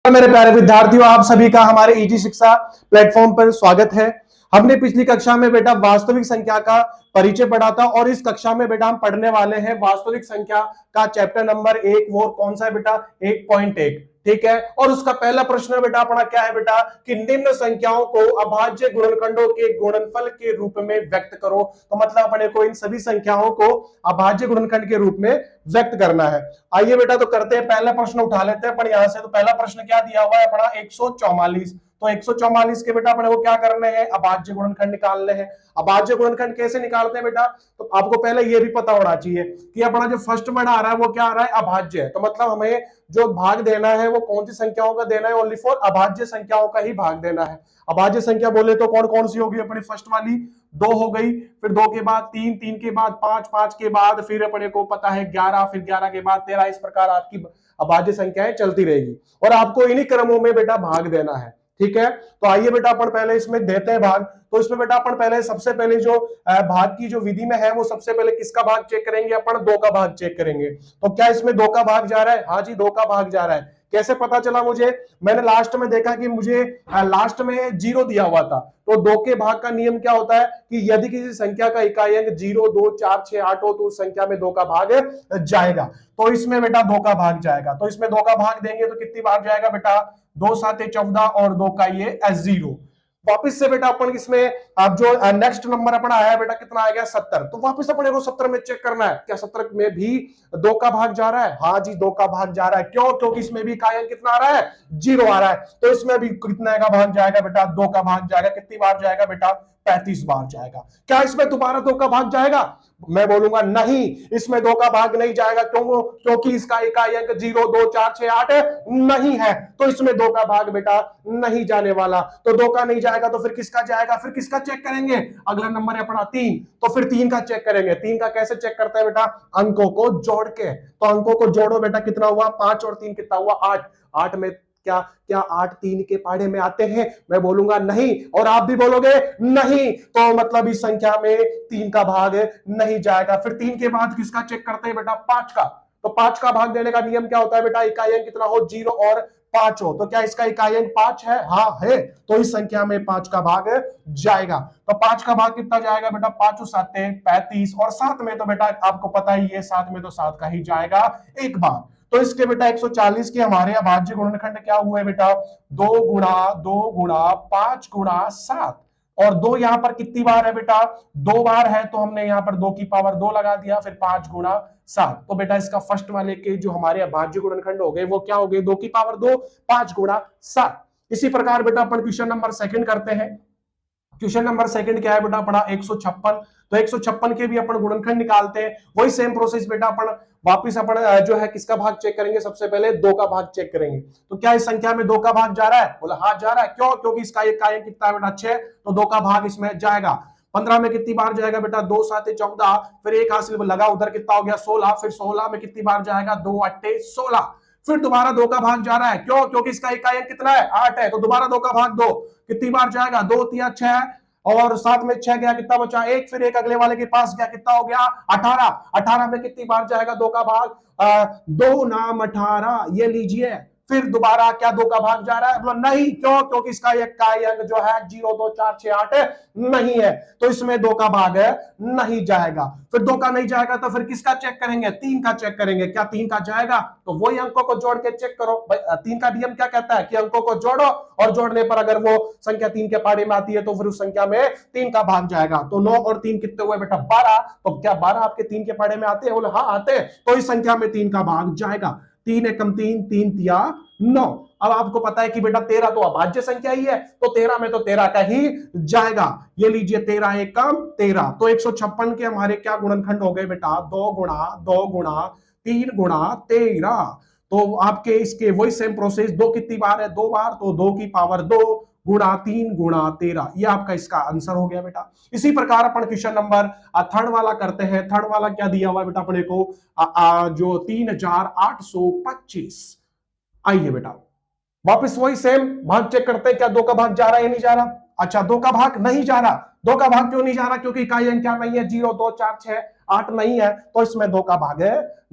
मेरे प्यारे विद्यार्थियों, आप सभी का हमारे इजी शिक्षा प्लेटफॉर्म पर स्वागत है। हमने पिछली कक्षा में बेटा वास्तविक संख्या का परिचय पढ़ा था और इस कक्षा में बेटा हम पढ़ने वाले हैं वास्तविक संख्या का चैप्टर नंबर 1। वो कौन सा है बेटा? 1.1। ठीक है। और उसका पहला प्रश्न बेटा अपना क्या है बेटा कि निम्न संख्याओं को अभाज्य गुणनखंडों के गुणनफल के रूप में व्यक्त करो। तो मतलब अपने को इन सभी संख्याओं को अभाज्य गुणनखंड के रूप में व्यक्त करना है। आइए बेटा तो करते हैं, पहला प्रश्न उठा लेते हैं अपन यहां से। तो पहला प्रश्न क्या दिया हुआ है अपना? 144। तो 144 के बेटा अपने को क्या करने हैं? अभाज्य गुणनखंड निकालने हैं। अभाज्य गुणनखंड कैसे निकालते हैं बेटा? तो आपको पहले ये भी पता होना चाहिए कि अपना जो फर्स्ट वर्ड आ रहा है वो क्या आ रहा है? अभाज्य है। तो मतलब हमें जो भाग देना है वो कौन सी संख्याओं का देना है? ओनली फॉर अभाज्य संख्याओं का ही भाग देना है। अभाज्य संख्या बोले तो कौन कौन सी होगी अपनी? फर्स्ट वाली 2 हो गई, फिर 2 के बाद 3, 3 के बाद 5, 5 के बाद फिर अपने को पता है 11, फिर 11 के बाद 13। इस प्रकार आपकी अभाज्य संख्याएं चलती रहेगी और आपको इन्हीं क्रमों में बेटा भाग देना है। ठीक है। तो आइए बेटा अपन पहले इसमें देते हैं भाग। तो इसमें बेटा अपन पहले सबसे पहले जो भाग की जो विधि में है वो सबसे पहले किसका भाग चेक करेंगे? अपन 2 का भाग चेक करेंगे। तो क्या इसमें 2 का भाग जा रहा है? हाँ जी, 2 का भाग जा रहा है। कैसे पता चला मुझे? मैंने लास्ट में देखा कि मुझे लास्ट में 0 दिया हुआ था। तो 2 के भाग का नियम क्या होता है कि यदि किसी संख्या का इकाई अंक 0, 2, 4, 6, 8 हो तो उस संख्या में 2 का भाग जाएगा। तो इसमें बेटा 2 का भाग जाएगा। तो इसमें 2 का भाग देंगे तो कितनी बार जाएगा बेटा? 2 7 14 और 2 का ये 0। वापिस से बेटा अपन इसमें अब जो नेक्स्ट नंबर अपना आया बेटा कितना आ गया? 70। तो वापस अपने को 70 में चेक करना है, क्या 70 में भी 2 का भाग जा रहा है? हाँ जी, 2 का भाग जा रहा है। क्यों? क्योंकि इसमें भी इकाई अंक कितना आ रहा है? 0 आ रहा है। तो इसमें भी कितने का भाग जाएगा बेटा? 2 का भाग जाएगा। कितनी बार जाएगा बेटा? 35 बार जाएगा। क्या इसमें दोबारा 2 का भाग जाएगा? मैं बोलूंगा नहीं, इसमें 2 का भाग नहीं जाएगा। क्यों? क्योंकि इसका इकाई अंक 0, 2, 4, 6, 8 नहीं है। तो इसमें 2 का भाग बेटा नहीं जाने वाला। तो 2 का नहीं जाएगा तो फिर किसका जाएगा? फिर किसका चेक करेंगे? अगला नंबर है अपना 3। तो फिर 3 का चेक करेंगे। 3 का कैसे चेक करता है बेटा? अंकों को जोड़ के। तो अंकों को जोड़ो बेटा, कितना हुआ? 5 और 3 कितना हुआ? 8। 8 में क्या क्या 8 3 के पाढ़े में आते हैं? मैं बोलूंगा नहीं और आप भी बोलोगे नहीं। तो मतलब इस संख्या में 3 का भाग नहीं जाएगा। फिर 3 के बाद किसका चेक करते हैं बेटा? 5 का। तो 5 का भाग देने का नियम क्या होता है बेटा? इकाई अंक कितना हो? 0 और 5 हो। तो क्या इसका इकाई अंक 5 है? हाँ है। तो इस संख्या में 5 का भाग जाएगा। तो 5 का भाग कितना जाएगा बेटा? 5 7 35 और 7 में तो बेटा आपको पता ही है 7 में तो 7 का ही जाएगा एक बार। तो इसके बेटा 140 के हमारे अभाज्य गुणनखंड क्या हुए बेटा? 2 गुणा 2 गुणा 5 गुणा 7। और 2 यहां पर कितनी बार है बेटा? 2 बार है। तो हमने यहां पर 2 की पावर 2 लगा दिया, फिर 5 गुणा 7। तो बेटा इसका फर्स्ट वाले के जो हमारे अभाज्य गुणनखंड हो गए वो क्या हो गए? 2 की पावर 2, 5 गुणा 7। इसी प्रकार बेटा अपन क्वेश्चन नंबर सेकंड करते हैं। क्वेश्चन नंबर सेकंड क्या है बेटा अपना? 156। तो 156 के भी अपन गुणनखंड निकालते हैं। वही सेम प्रोसेस बेटा अपन वापिस अपन जो है किसका भाग चेक करेंगे? सबसे पहले 2 का भाग चेक करेंगे। तो क्या इस संख्या में 2 का भाग जा रहा है? बोला हाँ जा रहा है। क्यों? क्योंकि इसका इकाई अंक कितना है बेटा? 6। तो 2 का भाग इसमें जाएगा। 15 में कितनी बार जाएगा बेटा? 2 7 14, फिर एक हासिल लगा उधर कितना हो गया? 16। फिर 16 में कितनी बार जाएगा? 2 8 16। फिर दोबारा 2 का भाग जा रहा है। क्यों? क्योंकि इसका इकाई अंक कितना है? 8 है। तो दोबारा 2 का भाग 2। कितनी बार जाएगा? 2 3 6 और 7 में 6 गया, कितना बचा? 1। फिर एक अगले वाले के पास गया, कितना हो गया? 18। 18 में कितनी बार जाएगा 2 का भाग? 2 नाम 18। ये लीजिए। फिर दोबारा क्या 2 का भाग जा रहा है? बोला नहीं। क्यों? क्योंकि इसका इकाई अंक जो है 0 2 4 6 8 नहीं है। तो इसमें 2 का भाग नहीं जाएगा। फिर 2 का नहीं जाएगा तो फिर किसका चेक करेंगे? 3 का चेक करेंगे। क्या 3 का जाएगा? तो वही अंकों को जोड़ के चेक करो। 3 का नियम क्या कहता है कि अंकों को जोड़ो और जोड़ने पर अगर वो संख्या 3 के पाढ़े में आती है तो फिर उस संख्या में 3 का भाग जाएगा। तो 9 और 3 कितने हुए बेटा? 12। तो क्या 12 आपके 3 के पाढ़े में आते हैं? बोले हाँ आते हैं। तो इस संख्या में 3 का भाग जाएगा। 3 एकम 3, 3 तिया 9। अब आपको पता है कि बेटा 13 तो अभाज्य संख्या ही है। तो 13 में तो 13 का ही जाएगा। ये लीजिए 13 एकम 13। तो 156 के हमारे क्या गुणनखंड हो गए बेटा? 2 गुणा 2 गुणा 3 गुणा 13। तो आपके इसके वही सेम प्रोसेस। 2 कितनी बार है? 2 बार। तो 2 की पावर 2 गुणा 3 गुणा 13। ये आपका इसका आंसर हो गया बेटा। इसी प्रकार अपन क्वेश्चन नंबर थर्ड वाला करते हैं। थर्ड वाला क्या दिया हुआ है बेटा अपने को? जो 3825। आइए बेटा वापस वही सेम भाग चेक करते हैं। क्या 2 का भाग जा रहा है या नहीं जा रहा? अच्छा 2 का भाग नहीं जा रहा, 2 का भाग क्यों नहीं जा रहा? क्योंकि इकाई अंक क्या नहीं है, 0 2 4 6 8 नहीं है, तो इसमें 2 का भाग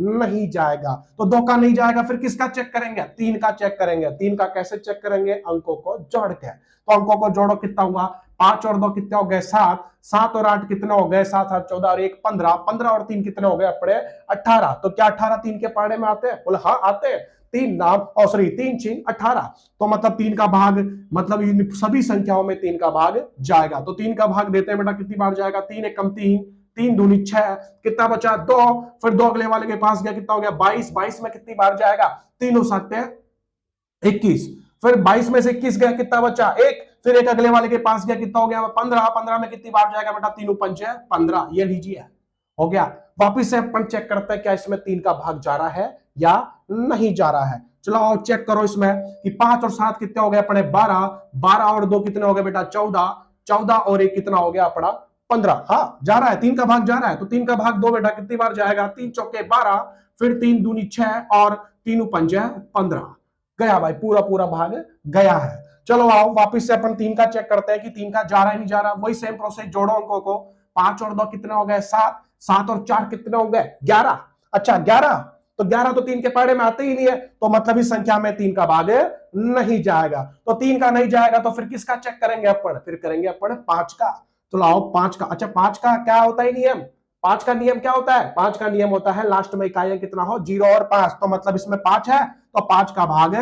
नहीं जाएगा। तो 2 का नहीं जाएगा, फिर किसका चेक करेंगे? 3 का चेक करेंगे। 3 का कैसे चेक करेंगे? अंकों को जोड़ के। तो अंकों को जोड़ो, कितना हुआ? 5 और 2 कितने हो गए? 7, 7 और 8 कितने हो गए? 7 8 14 और 1 15, 15 और 3 कितने हो गए अपने? 18। तो क्या 18 3 के पहाड़े में आते हैं? बोले हाँ आते हैं। 3 नाम और सॉरी 3 6 18, तो मतलब 3 का भाग, मतलब इन सभी संख्याओं में 3 का भाग जाएगा। तो 3 का भाग देते हैं बेटा, कितनी बार जाएगा? 3 एक कम 3, 3 दूनी 6, कितना बचा? 2, फिर 2 अगले वाले के पास गया, कितना हो गया? 22, 22 में कितनी बार जाएगा? 3 हो सकते हैं 21, फिर 22 में से 21 गया, कितना बचा? 1, फिर 1 अगले वाले के पास गया, कितना हो गया? 15, 15 में कितनी बार जाएगा बेटा? 3 5 15, ये लीजिए हो गया। वापिस से अपन चेक करते हैं क्या इसमें 3 का भाग जा रहा है या नहीं जा रहा है। चलो आओ चेक करो इसमें कि 5 और 7 कितने हो गए अपने? 12, 12 और 2 कितने हो गए बेटा? 14, 14 और 1 कितना हो गया अपना? 15। हाँ जा रहा है, 3 का भाग जा रहा है। तो 3 का भाग 2 बेटा, कितनी बार जाएगा? 3 चौके 12, फिर 3 दूनी 6 और 3 5 15, गया भाई, पूरा पूरा भाग गया है। चलो आओ वापिस से अपन 3 का चेक करते हैं कि 3 का जा रहा है नहीं जा रहा। वही सेम प्रोसेस, जोड़ो अंकों को। 5 और 2 कितने हो गए? 7, 7 और 4 कितने हो गए? 11। अच्छा 11, तो 11 तो 3 के पहाड़े में आते ही नहीं है, तो मतलब इस संख्या में 3 का भाग नहीं जाएगा। तो 3 का नहीं जाएगा, तो फिर किसका चेक करेंगे अपन? फिर करेंगे अपन 5 का। तो लाओ 5 का। अच्छा 5 का क्या होता है नियम? 5 का नियम क्या होता है? 5 का नियम होता है लास्ट में इकाई कितना हो? 0 और 5, तो मतलब इसमें 5 है, तो 5 का भाग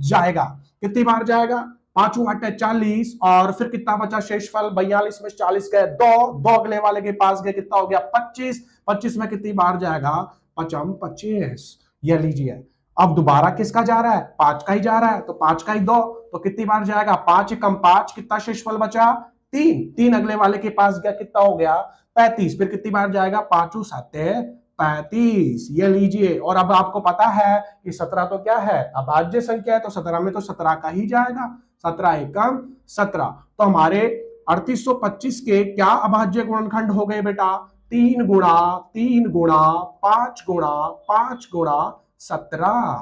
जाएगा। कितनी बार जाएगा? 5 8 40, और फिर कितना बचा शेषफल? 42 में 40 गए, 2 2 अगले वाले के पास गए, कितना हो गया? 25, 25 में कितनी बार जाएगा? 5 25, ये लीजिए। अब दोबारा किसका जा रहा है? 5 का ही जा रहा है, तो 5 का ही 2, तो कितनी बार जाएगा? 5 कम 5, कितना शेषफल बचा? 3, 3 अगले वाले के पास गया, कितना हो गया? 35, फिर कितनी बार जाएगा? 5 7 35, ये लीजिए। और अब आपको पता है कि 17 तो क्या है? अभाज्य संख्या है, तो 17 में तो 17 का ही जाएगा। 17 एकम 17, तो हमारे 3825 के क्या अभाज्य गुणनखंड हो गए बेटा? 3 गुणा 3 गुणा 5 गुणा 5 गुणा 17,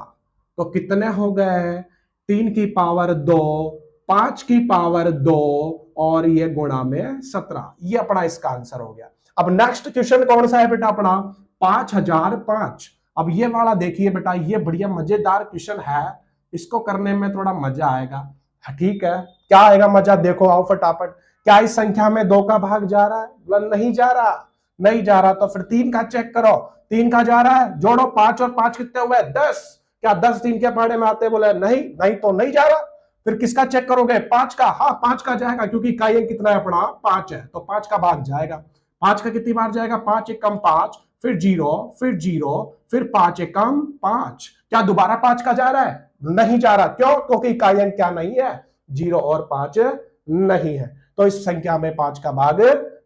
तो कितने हो गए? 3 की पावर 2, 5 की पावर 2 और ये गुणा में 17, ये अपना इसका आंसर हो गया। अब नेक्स्ट क्वेश्चन कौन सा है बेटा अपना? 5005। अब ये वाला देखिए बेटा, ये बढ़िया मजेदार क्वेश्चन है, इसको करने में थोड़ा मजा आएगा। ठीक है, क्या आएगा मजा? देखो आओ फटाफट। क्या इस संख्या में 2 का भाग जा रहा है? नहीं जा रहा, नहीं जा रहा, तो फिर 3 का चेक करो। 3 का जा रहा है, जोड़ो 5 और 5 कितने हुए? 10। क्या 10 3 के पहाड़े में आते? बोले नहीं, नहीं तो नहीं जा रहा। फिर किसका चेक करोगे? 5 का। हाँ 5 का जाएगा, क्योंकि इकाई अंक कितना है अपना? 5 है, तो 5 का भाग जाएगा। 5 का कितनी बार जाएगा? 5 एकम 5, फिर 0, फिर 0, फिर 5 एकम 5। क्या दोबारा 5 का जा रहा है? नहीं जा रहा। क्यों? क्योंकि इकाई अंक क्या नहीं है? 0 और 5 नहीं है, तो इस संख्या में 5 का भाग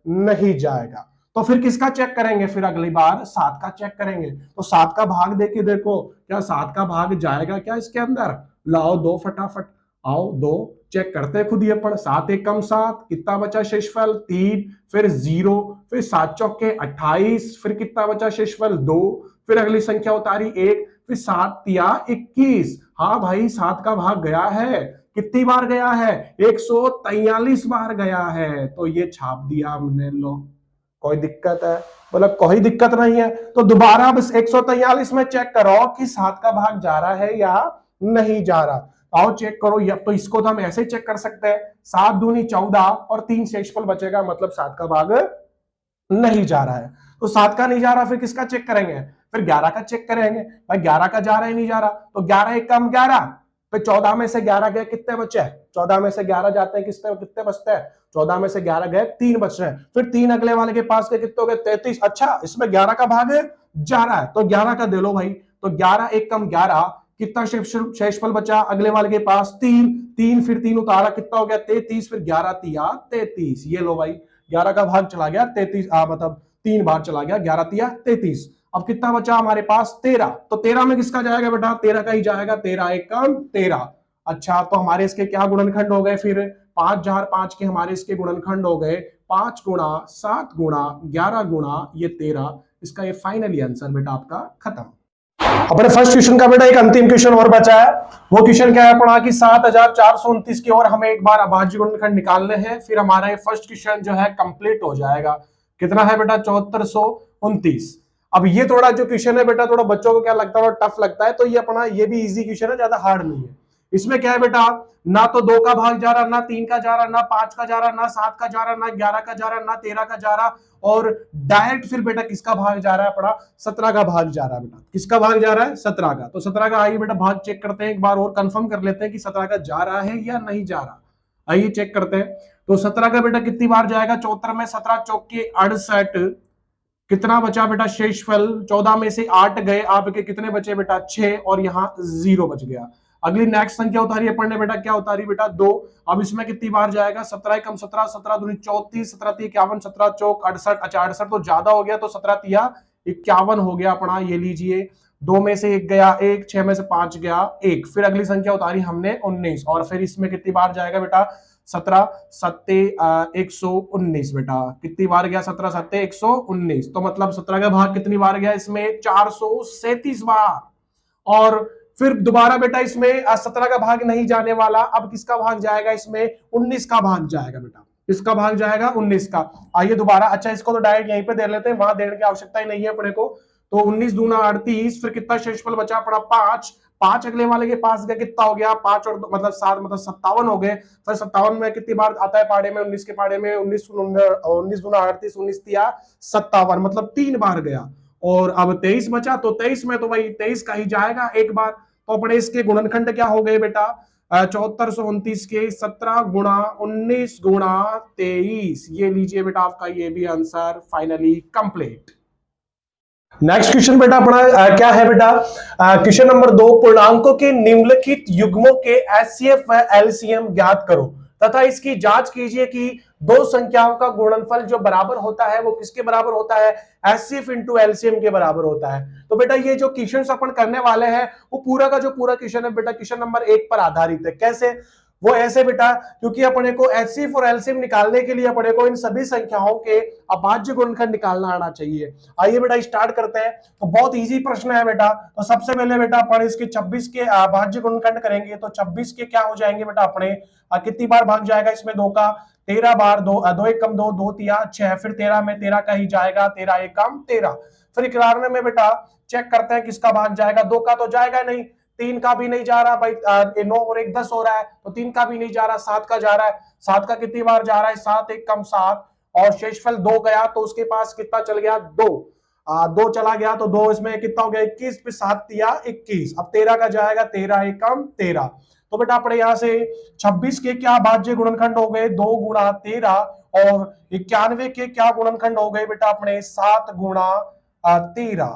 नहीं जाएगा। तो फिर किसका चेक करेंगे? फिर अगली बार 7 का चेक करेंगे। तो 7 का भाग देके देखो, क्या 7 का भाग जाएगा क्या इसके अंदर? लाओ 2 फटाफट, आओ 2 चेक करते हैं खुद ही अपन। 7 एकम 7, कितना बचा शेषफल? 3, फिर 0, फिर 7 चौके 28, फिर कितना बचा शेषफल? 2, फिर अगली संख्या उतारी 1, फिर 7 तिया 21। हाँ भाई 7 का भाग गया है। कितनी बार गया है? 143 बार गया है, तो ये छाप दिया हमने। लो, कोई दिक्कत है? बोला कोई दिक्कत नहीं है। तो दोबारा बस 143 में चेक करो कि 7 का भाग जा रहा है या नहीं जा रहा। आओ चेक करो। या तो इसको तो हम ऐसे चेक कर सकते हैं, 7 दूनी 14 और 3 शेषफल बचेगा, मतलब 7 का भाग नहीं जा रहा है। तो 7 का नहीं जा रहा, फिर किसका चेक करेंगे? फिर 11 का चेक करेंगे। भाई 11 का जा रहा है, नहीं जा रहा, तो 11 एकम 11, फिर 14 में से 11 गए, कितने बचे? 14 में से 11 जाते हैं, कितने बचते हैं? 14 में से 11 गए, 3 बच रहे हैं। फिर 3 अगले वाले के पास गए, कितने हो गए? 33। अच्छा इसमें 11 का भाग जा रहा है, तो 11 का दे लो भाई। तो 11 एकम 11, कितना शेषफल बचा अगले वाले के पास? 3, 3 फिर 3 उतारा, कितना हो गया? 33, फिर 11 तिया 33। ये लो भाई, 11 का भाग चला गया 33, मतलब 3 बार चला गया, 11 तिया 33। अब कितना बचा हमारे पास? 13। तो 13 में किसका जाएगा बेटा? 13 का ही जाएगा। 13 एकम 13। अच्छा तो हमारे इसके क्या गुणनखंड हो गए? फिर 5 जार 5 के हमारे इसके गुणनखंड हो गए 5 गुणा 7 गुणा 11 गुणा ये 13। इसका ये फाइनली आंसर बेटा आपका खत्म। अपने फर्स्ट क्वेश्चन का बेटा एक अंतिम क्वेश्चन और बचा है। वो क्वेश्चन क्या है पढ़ा कि 7429 की ओर हमें एक बार अभाज्य गुणनखंड निकालने हैं, फिर हमारा ये फर्स्ट क्वेश्चन जो है कंप्लीट हो जाएगा। कितना है बेटा 7429। अब ये थोड़ा जो क्वेश्चन है बेटा थोड़ा बच्चों को क्या लगता है टफ लगता है, तो ये अपना ये भी इजी क्वेश्चन है, ज्यादा हार्ड नहीं है। इसमें क्या है बेटा, ना तो 2 का भाग जा रहा, ना 3 का जा रहा, ना 5 का जा रहा, ना 7 का जा रहा, ना 11 का जा रहा, ना 13 का जा रहा, और डायरेक्ट फिर बेटा किसका भाग जा रहा है अपना 17 का भाग जा रहा है। बेटा किसका भाग जा रहा है 17 का। तो 17 का आइए बेटा भाग चेक करते हैं एक बार और कंफर्म कर लेते हैं कि 17 का जा रहा है या नहीं जा रहा। आइए चेक करते हैं। तो 17 का बेटा कितनी बार जाएगा 74 में, 17 चौके 68, कितना बचा बेटा शेषफल, 14 में से 8 गए, आपके कितने बचे बेटा 6, और यहाँ 0 बच गया। अगली नेक्स्ट संख्या उतारी है पढ़ने बेटा, क्या उतारी बेटा 2। अब इसमें कितनी बार जाएगा 17 कम 17, 17 दूनी 34, 17 × 51, 17 चौक 68, अच्छा 68 तो ज्यादा हो गया, तो 17 × 51 हो गया अपना। ये लीजिए 2 में से 1 गया 1, 6 में से 5 गया 1, फिर अगली संख्या उतारी हमने 19, और फिर इसमें कितनी बार जाएगा बेटा 17 सत्ते 119 बेटा, कितनी बार गया 17 सत्ते 119, तो मतलब 17 का भाग कितनी बार गया इसमें 437 बार। और फिर दोबारा बेटा इसमें 17 का भाग नहीं जाने वाला, अब किसका भाग जाएगा इसमें 19 का भाग जाएगा बेटा, इसका भाग जाएगा 19 का। आइए दोबारा, अच्छा इसको तो डायरेक्ट यहीं पे दे लेते हैं, वहां देने की आवश्यकता ही नहीं है अपने को। तो 19 दूना 38, फिर कितना शेषफल बचा पड़ा 5, 5 अगले वाले के पास गया, कितना हो गया 5 और मतलब 7 मतलब 57 हो गए। फिर 57 में कितनी बार आता है पाड़े में 19 के पाड़े में 19 दूना 38, 19 तिया 57, मतलब 3 बार गया। और अब 23 बचा, तो 23 में तो भाई 23 का ही जाएगा एक बार। तो अपने इसके गुणनखंड क्या हो गए बेटा 7429 के 17 गुणा 19 गुणा 23, ये लीजिए बेटा आपका ये भी answer finally complete. Next question बेटा अपना क्या है बेटा, क्वेश्चन नंबर 2, पूर्णांकों के निम्नलिखित युग्मों के एचसीएफ व एलसीएम ज्ञात करो तथा इसकी जांच कीजिए कि दो संख्याओं का गुणनफल जो बराबर होता है वो किसके बराबर होता है, एचसीएफ इंटू एलसीएम के बराबर होता है। तो बेटा ये जो क्वेश्चन अपन करने वाले हैं वो पूरा का जो पूरा क्वेश्चन है बेटा क्वेश्चन नंबर 1 पर आधारित है। कैसे, वो ऐसे बेटा, क्योंकि अपने को एचसीएफ और एलसीएम निकालने के लिए अपने को इन सभी संख्याओं के अभाज्य गुणनखंड निकालना आना चाहिए। आइए बेटा स्टार्ट करते हैं। तो बहुत इजी प्रश्न है बेटा। तो सबसे पहले बेटा अपन इसके 26 के अभाज्य गुणनखंड करेंगे। तो 26 के क्या हो जाएंगे बेटा अपने, कितनी बार भाग जाएगा इसमें 2 का 13 बार, 2 1 कम 2 2 तिया 6, फिर 13 में 13 का ही जाएगा, 13 1 कम 13। फिर 91 में बेटा चेक करते हैं किसका भाग जाएगा, 2 का तो जाएगा नहीं, 3 का भी नहीं जा रहा भाई, 9 और 1 10 हो रहा है, तो 3 का भी नहीं जा रहा, 7 का जा रहा है, 7 का कितनी बार जा रहा है 7 1 कम 7, और शेषफल 2 गया तो उसके पास कितना चल गया 2, 2 चला गया तो 2 इसमें कितना हो गया 21, फिर 7 तिया 21, अब 13 का जाएगा 13 1 कम 13। तो बेटा अपने यहां से 26 के क्या भाज्य गुणनखंड हो गए 2 गुणा 13, और 91 के क्या गुणनखंड हो गए बेटा अपने 7 गुणा 13।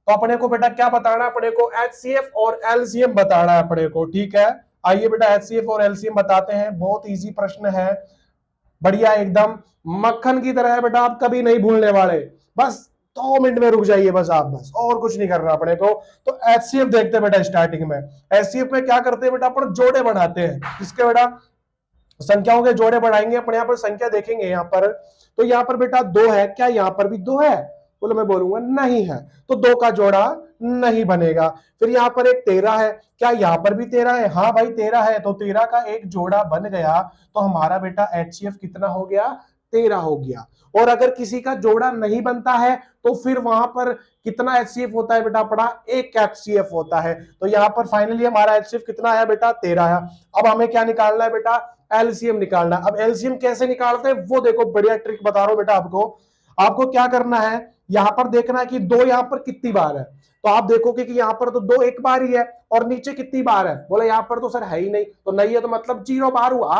तो अपने को बेटा क्या बताना है, अपने को एचसीएफ और एलसीएम बताना है अपने को, ठीक है। आइए बेटा एचसीएफ और एलसीएम बताते हैं, बहुत इजी प्रश्न है, बढ़िया एकदम मक्खन की तरह है बेटा, आप कभी नहीं भूलने वाले। बस 2 मिनट में रुक जाइए बस आप, बस और कुछ नहीं करना अपने को। तो एचसीएफ देखते हैं बेटा स्टार्टिंग में। एचसीएफ में क्या करते हैं बेटा अपन जोड़े बनाते हैं, किसके बेटा संख्याओं के जोड़े बढ़ाएंगे। अपने यहाँ पर संख्या देखेंगे यहाँ पर, तो यहाँ पर बेटा 2 है, क्या यहाँ पर भी 2 है, बोलो मैं बोलूंगा नहीं है, तो 2 का जोड़ा नहीं बनेगा। फिर यहाँ पर एक 13 है, क्या यहाँ पर भी 13 है, हाँ भाई 13 है, तो 13 का एक जोड़ा बन गया, तो हमारा बेटा एचसीएफ कितना हो गया 13 हो गया। और अगर किसी का जोड़ा नहीं बनता है तो फिर वहां पर कितना एचसीएफ होता है बेटा पड़ा, एक एचसीएफ होता है। तो यहाँ पर फाइनली हमारा एचसीएफ कितना आया बेटा 13 है। अब हमें क्या निकालना है बेटा, एलसीएम निकालना। अब एलसीएम कैसे निकालते हैं वो देखो, बढ़िया ट्रिक बता रहा हूं बेटा आपको। आपको क्या करना है, यहां पर देखना है कि 2 यहां पर कितनी बार है, तो आप देखोगे कि यहां पर तो 2 एक बार ही है, और नीचे कितनी बार है, बोले यहां पर तो सर है ही नहीं, तो नहीं है तो मतलब 0 बार हुआ।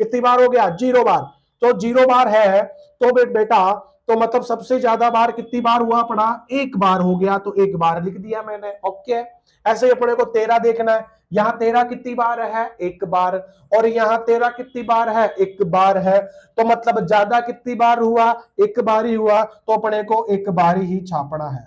कितनी बार हो गया 0 बार, तो 0 बार है तो बेटा तो मतलब सबसे ज्यादा बार कितनी बार हुआ अपना 1 बार हो गया, तो 1 बार लिख दिया मैंने, ओके। ऐसे ही अपने को 13 देखना है, यहाँ 13 कितनी बार है 1 बार, और यहाँ 13 कितनी बार है 1 बार है, तो मतलब ज्यादा कितनी बार हुआ 1 बार ही हुआ, तो अपने को 1 बार ही छापना है,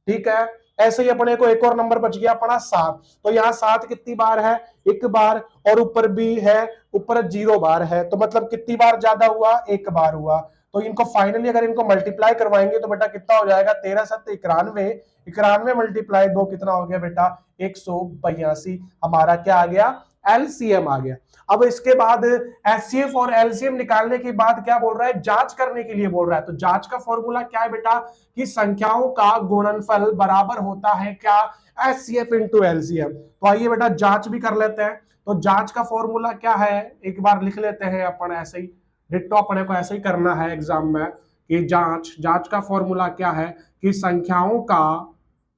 ठीक है। ऐसे ही अपने को एक और नंबर बच गया अपना 7, तो यहाँ 7 कितनी बार है 1 बार, और ऊपर भी है ऊपर 0 बार है, तो मतलब कितनी बार ज्यादा हुआ 1 बार हुआ, तो इनको फाइनली अगर इनको मल्टीप्लाई करवाएंगे तो बेटा कितना हो जाएगा, 13 7 91, 91 मल्टीप्लाई 2 कितना हो गया बेटा, 182। हमारा क्या आ गया, एलसीएम आ गया। अब इसके बाद एचसीएफ और एलसीएम निकालने के बाद क्या बोल रहा है, जांच करने के लिए बोल रहा है। तो जांच का फॉर्मूला क्या है बेटा, कि संख्याओं का गुणनफल बराबर होता है क्या, एचसीएफ इंटू एलसीएम। तो आइए बेटा जांच भी कर लेते हैं। तो जांच का फॉर्मूला क्या है, एक बार लिख लेते हैं अपन, ऐसे ही डिट्टो अपने को ऐसे ही करना है एग्जाम में, कि जांच का फॉर्मूला क्या है, कि संख्याओं का,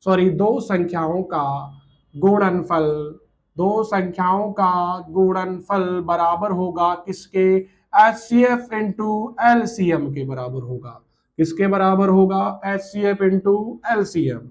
सॉरी दो संख्याओं का गुणनफल, दो संख्याओं का गुणनफल बराबर होगा किसके, एचसीएफ इंटू एलसीएम के बराबर होगा। किसके बराबर होगा, एचसीएफ इंटू एलसीएम।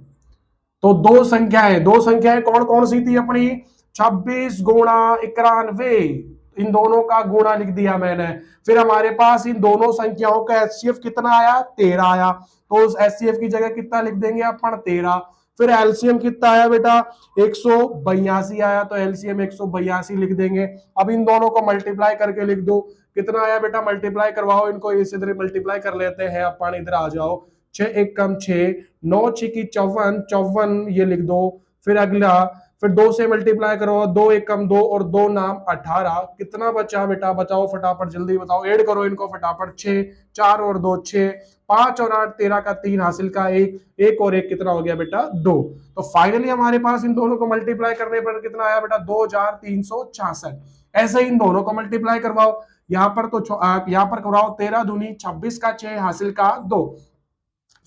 तो दो संख्याएं कौन कौन सी थी अपनी, 26 गुणा 91, इन दोनों का गुणा लिख दिया मैंने। फिर हमारे पास इन दोनों संख्याओं का एचसीएफ कितना आया, 13 आया। तो उस एचसीएफ की जगह कितना लिख देंगे अपन, 13। फिर एलसीएम कितना आया बेटा, 182 आया, तो एलसीएम 182 लिख देंगे। अब इन दोनों को मल्टीप्लाई करके लिख दो, कितना आया बेटा, मल्टीप्लाई करवाओ इनको, इसी तरह मल्टीप्लाई कर लेते हैं अपन, इधर आ जाओ। 6 1 कम 6, 9 6 की 54, 54 ये लिख दो। फिर अगला, फिर 2 से मल्टीप्लाई करो, 2 1 कम 2 और 2 नाम 18, कितना बचा बेटा, बताओ फटाफट, जल्दी बताओ, ऐड करो इनको फटाफट। 6 4 और 2 6, 5 और 8 13 का 3 हासिल का 1, 1 और 1 कितना हो गया बेटा, 2। तो फाइनली हमारे पास इन दोनों को मल्टीप्लाई करने पर कितना आया बेटा, 2366। ऐसे ही इन दोनों को मल्टीप्लाई करवाओ, यहाँ पर तो यहाँ पर करवाओ, 13 दूनी 26 का 6 हासिल का 2।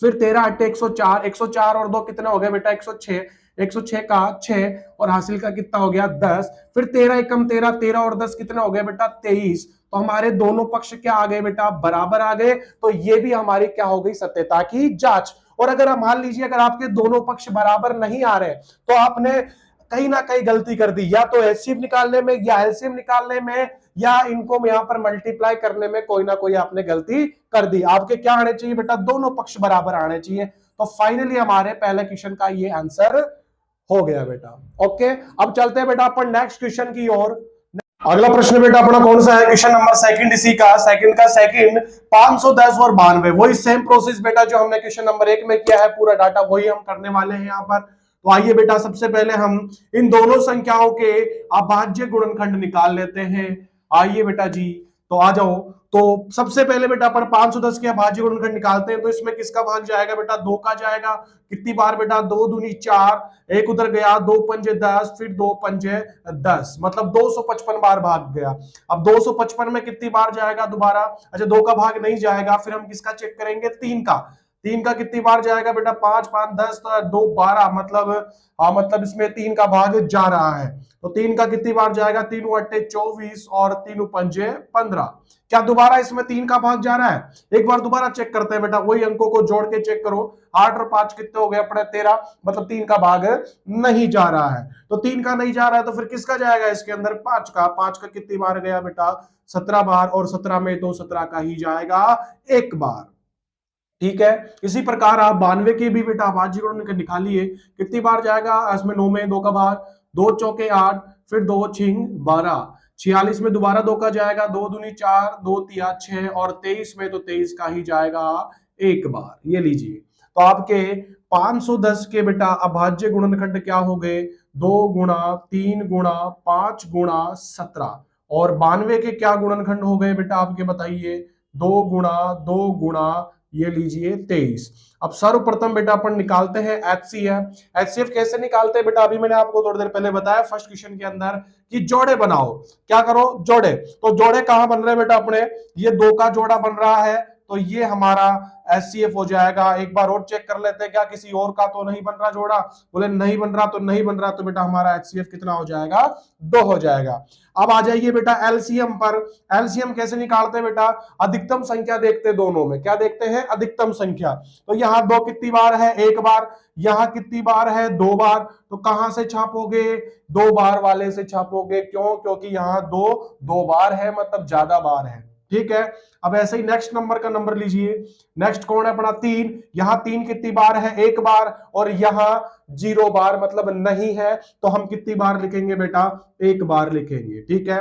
फिर 13 8 104, 104 और 2 कितना हो गया बेटा, 106, 106 का 6 और हासिल का कितना हो गया, 10। फिर 13 एकम 13, 13 और 10 कितना हो गया बेटा, 23। तो हमारे दोनों पक्ष क्या आ गए बेटा, बराबर आ गए। तो ये भी हमारी क्या हो गई, सत्यता की जांच। और अगर आप मान लीजिए अगर आपके दोनों पक्ष बराबर नहीं आ रहे, तो आपने कहीं ना कहीं गलती कर दी, या तो एचसीएफ निकालने में या एलसीएम निकालने में या इनको यहां पर मल्टीप्लाई करने में कोई ना कोई आपने गलती कर दी। आपके क्या आने चाहिए बेटा, दोनों पक्ष बराबर आने चाहिए। तो फाइनली हमारे पहले क्वेश्चन का ये आंसर हो गया बेटा। ओके, अब चलते हैं बेटा अपन नेक्स्ट क्वेश्चन की ओर। अगला प्रश्न बेटा अपना कौन सा है, क्वेश्चन नंबर सेकंड, इसी का सेकंड 510 और 92, वही सेम प्रोसेस बेटा जो हमने क्वेश्चन नंबर 1 में किया है, पूरा डाटा वही हम करने वाले हैं यहाँ पर। तो आइए बेटा सबसे पहले हम इन दोनों संख्याओं के अभाज्य गुणनखंड निकाल लेते हैं। आइए बेटा जी, तो आ जाओ। तो सबसे पहले बेटा अपन 510 के अभाज्य गुणनखंड निकालते हैं। तो इसमें किसका भाग जाएगा बेटा, 2 का जाएगा। कितनी बार बेटा, 2 दूनी 4, एक उधर गया, 2 पंजे 10, फिर 2 पंजे 10, मतलब 255 बार भाग गया। अब 255 में कितनी बार जाएगा दोबारा, अच्छा 2 का भाग नहीं जाएगा। फिर हम किसका चेक करेंगे, 3 का। 3 का कितनी बार जाएगा बेटा, 5 5 10, तो 2 12, मतलब इसमें 3 का भाग जा रहा है। तो 3 का कितनी बार जाएगा, 3 अट्ठे 24 और 3 पंजे 15। क्या दोबारा इसमें 3 का भाग जा रहा है, एक बार दोबारा चेक करते हैं बेटा, वही अंकों को जोड़ के चेक करो। 8 और 5 कितने हो गए अपने, 13, मतलब 3 का भाग नहीं जा रहा है। तो 3 का नहीं जा रहा है, तो फिर किसका जाएगा इसके अंदर, 5 का। 5 का कितनी बार गया बेटा, 17 बार, और 17 में तो 17 का ही जाएगा एक बार। ठीक है, इसी प्रकार आप 92 के भी बेटा अभाज्य गुणनखंड निकालिए, कितनी बार जाएगा इसमें, 9 में 2 का भाग, 2 चौके 8, फिर 2 छिंग 12। 46 में दोबारा 2 का जाएगा, 2 दूनी 4, 2 तिया 6, और 23 में तो 23 का ही जाएगा एक बार। ये लीजिए, तो आपके 510 के बेटा अभाज्य गुणनखंड क्या हो गए, 2 गुणा 3 गुणा 5 गुणा 17। और 92 के क्या गुणनखंड हो गए बेटा आपके, बताइए, 2 गुणा 2 गुणा, ये लीजिए 23। अब सर्वप्रथम बेटा अपन निकालते हैं एचसीएफ। एचसीएफ कैसे निकालते हैं बेटा, अभी मैंने आपको थोड़ी देर पहले बताया फर्स्ट क्वेश्चन के अंदर कि जोड़े बनाओ। क्या करो, जोड़े। तो जोड़े कहां बन रहे हैं बेटा अपने, ये 2 का जोड़ा बन रहा है, तो ये हमारा एचसीएफ हो जाएगा। एक बार और चेक कर लेते हैं, क्या किसी और का तो नहीं बन रहा जोड़ा, बोले नहीं बन रहा तो नहीं बन रहा, तो बेटा हमारा एचसीएफ कितना हो जाएगा, 2 हो जाएगा। अब आ जाइए बेटा एलसीएम पर। एलसीएम कैसे निकालते हैं बेटा, अधिकतम संख्या देखते हैं दोनों में, क्या देखते हैं, अधिकतम संख्या। तो यहाँ 2 कितनी बार है, एक बार, यहाँ कितनी बार है, 2 बार। तो कहां से छापोगे, 2 बार वाले से छापोगे, क्यों, क्योंकि यहाँ 2 बार है, मतलब ज्यादा बार है। ठीक है, अब ऐसे ही नेक्स्ट नंबर का नंबर लीजिए। नेक्स्ट कौन है अपना, 3। यहाँ 3 कितनी बार है, एक बार, और यहाँ 0 बार, मतलब नहीं है, तो हम कितनी बार लिखेंगे बेटा, एक बार लिखेंगे। ठीक है,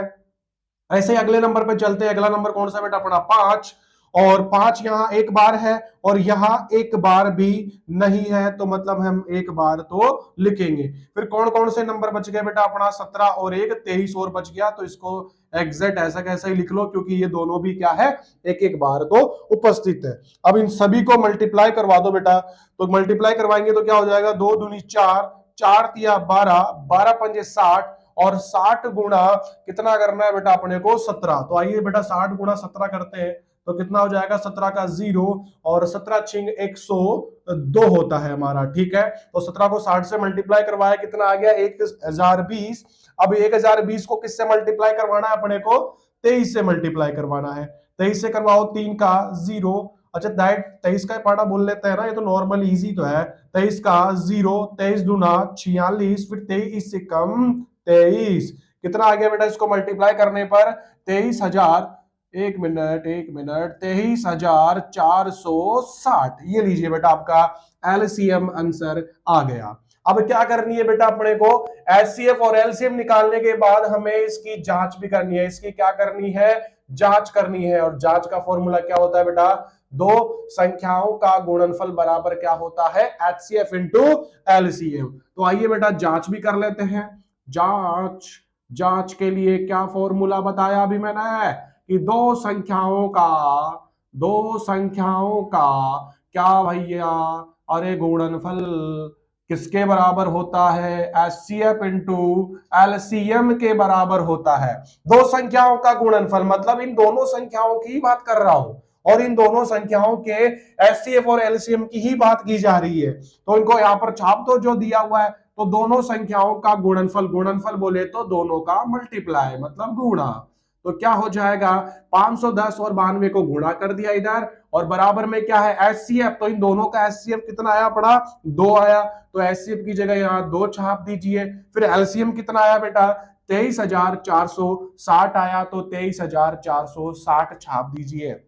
ऐसे ही अगले नंबर पे चलते हैं। अगला नंबर कौन सा बेटा अपना, 5। और 5 यहाँ एक बार है और यहाँ एक बार भी नहीं है, तो मतलब हम एक बार तो लिखेंगे। फिर कौन कौन से नंबर बच गए बेटा अपना 17 और 1 23 और बच गया, तो इसको एग्जैक्ट ऐसा कैसा ही लिख लो क्योंकि ये दोनों भी क्या है एक एक बार तो उपस्थित है। अब इन सभी को मल्टीप्लाई करवा दो बेटा, तो मल्टीप्लाई करवाएंगे तो क्या हो जाएगा 2 दूनी 4, 4 तिया 12, 12 पंजे 60 और 60 गुणा कितना करना है बेटा अपने को 17। तो आइए बेटा 60 गुणा 17 करते हैं, तो कितना हो जाएगा 17 का 0 और 17 छिंग 102 होता है हमारा, ठीक है। तो 17 को 60 से मल्टीप्लाई करवाया, कितना आ गया 1020। अब 1020 को किससे मल्टीप्लाई करवाना है अपने को 23 से मल्टीप्लाई करवाना है। 23 से करवाओ 3 का 0, अच्छा दैट 23 का पार्ट बोल लेते हैं ना, ये तो नॉर्मल इजी तो है। 23 का 0, 23 दूना 46, फिर 23 से कम 23, कितना आ गया बेटा इसको मल्टीप्लाई करने पर 23,000, एक मिनट 23,460। ये लीजिए बेटा आपका एलसीएम आंसर आ गया। अब क्या करनी है बेटा अपने को एचसीएफ और एलसीएम निकालने के बाद हमें इसकी जांच भी करनी है। इसकी क्या करनी है जांच करनी है, और जांच का फॉर्मूला क्या होता है बेटा दो संख्याओं का गुणनफल बराबर क्या होता है एचसीएफ इंटू एलसीएम। तो आइए बेटा जांच भी कर लेते हैं। जांच के लिए क्या फॉर्मूला बताया अभी मैंने कि दो संख्याओं का क्या भैया अरे गुणनफल किसके बराबर होता है एचसीएफ इंटू एलसीएम के बराबर होता है। दो संख्याओं का गुणनफल मतलब इन दोनों संख्याओं की बात कर रहा हूं और इन दोनों संख्याओं के एचसीएफ और एलसीएम की ही बात की जा रही है। तो इनको यहां पर छाप तो जो दिया हुआ है, तो दोनों संख्याओं का गुणनफल बोले तो दोनों का मल्टीप्लाई मतलब गुणा। तो क्या हो जाएगा 510 और 92 को गुणा कर दिया इधर, और बराबर में क्या है एचसीएफ, तो इन दोनों का एचसीएफ कितना आया पड़ा 2 आया, तो एचसीएफ की जगह यहाँ 2 छाप दीजिए। फिर एलसीएम कितना आया बेटा 23,460 आया, तो 23,460 छाप दीजिए।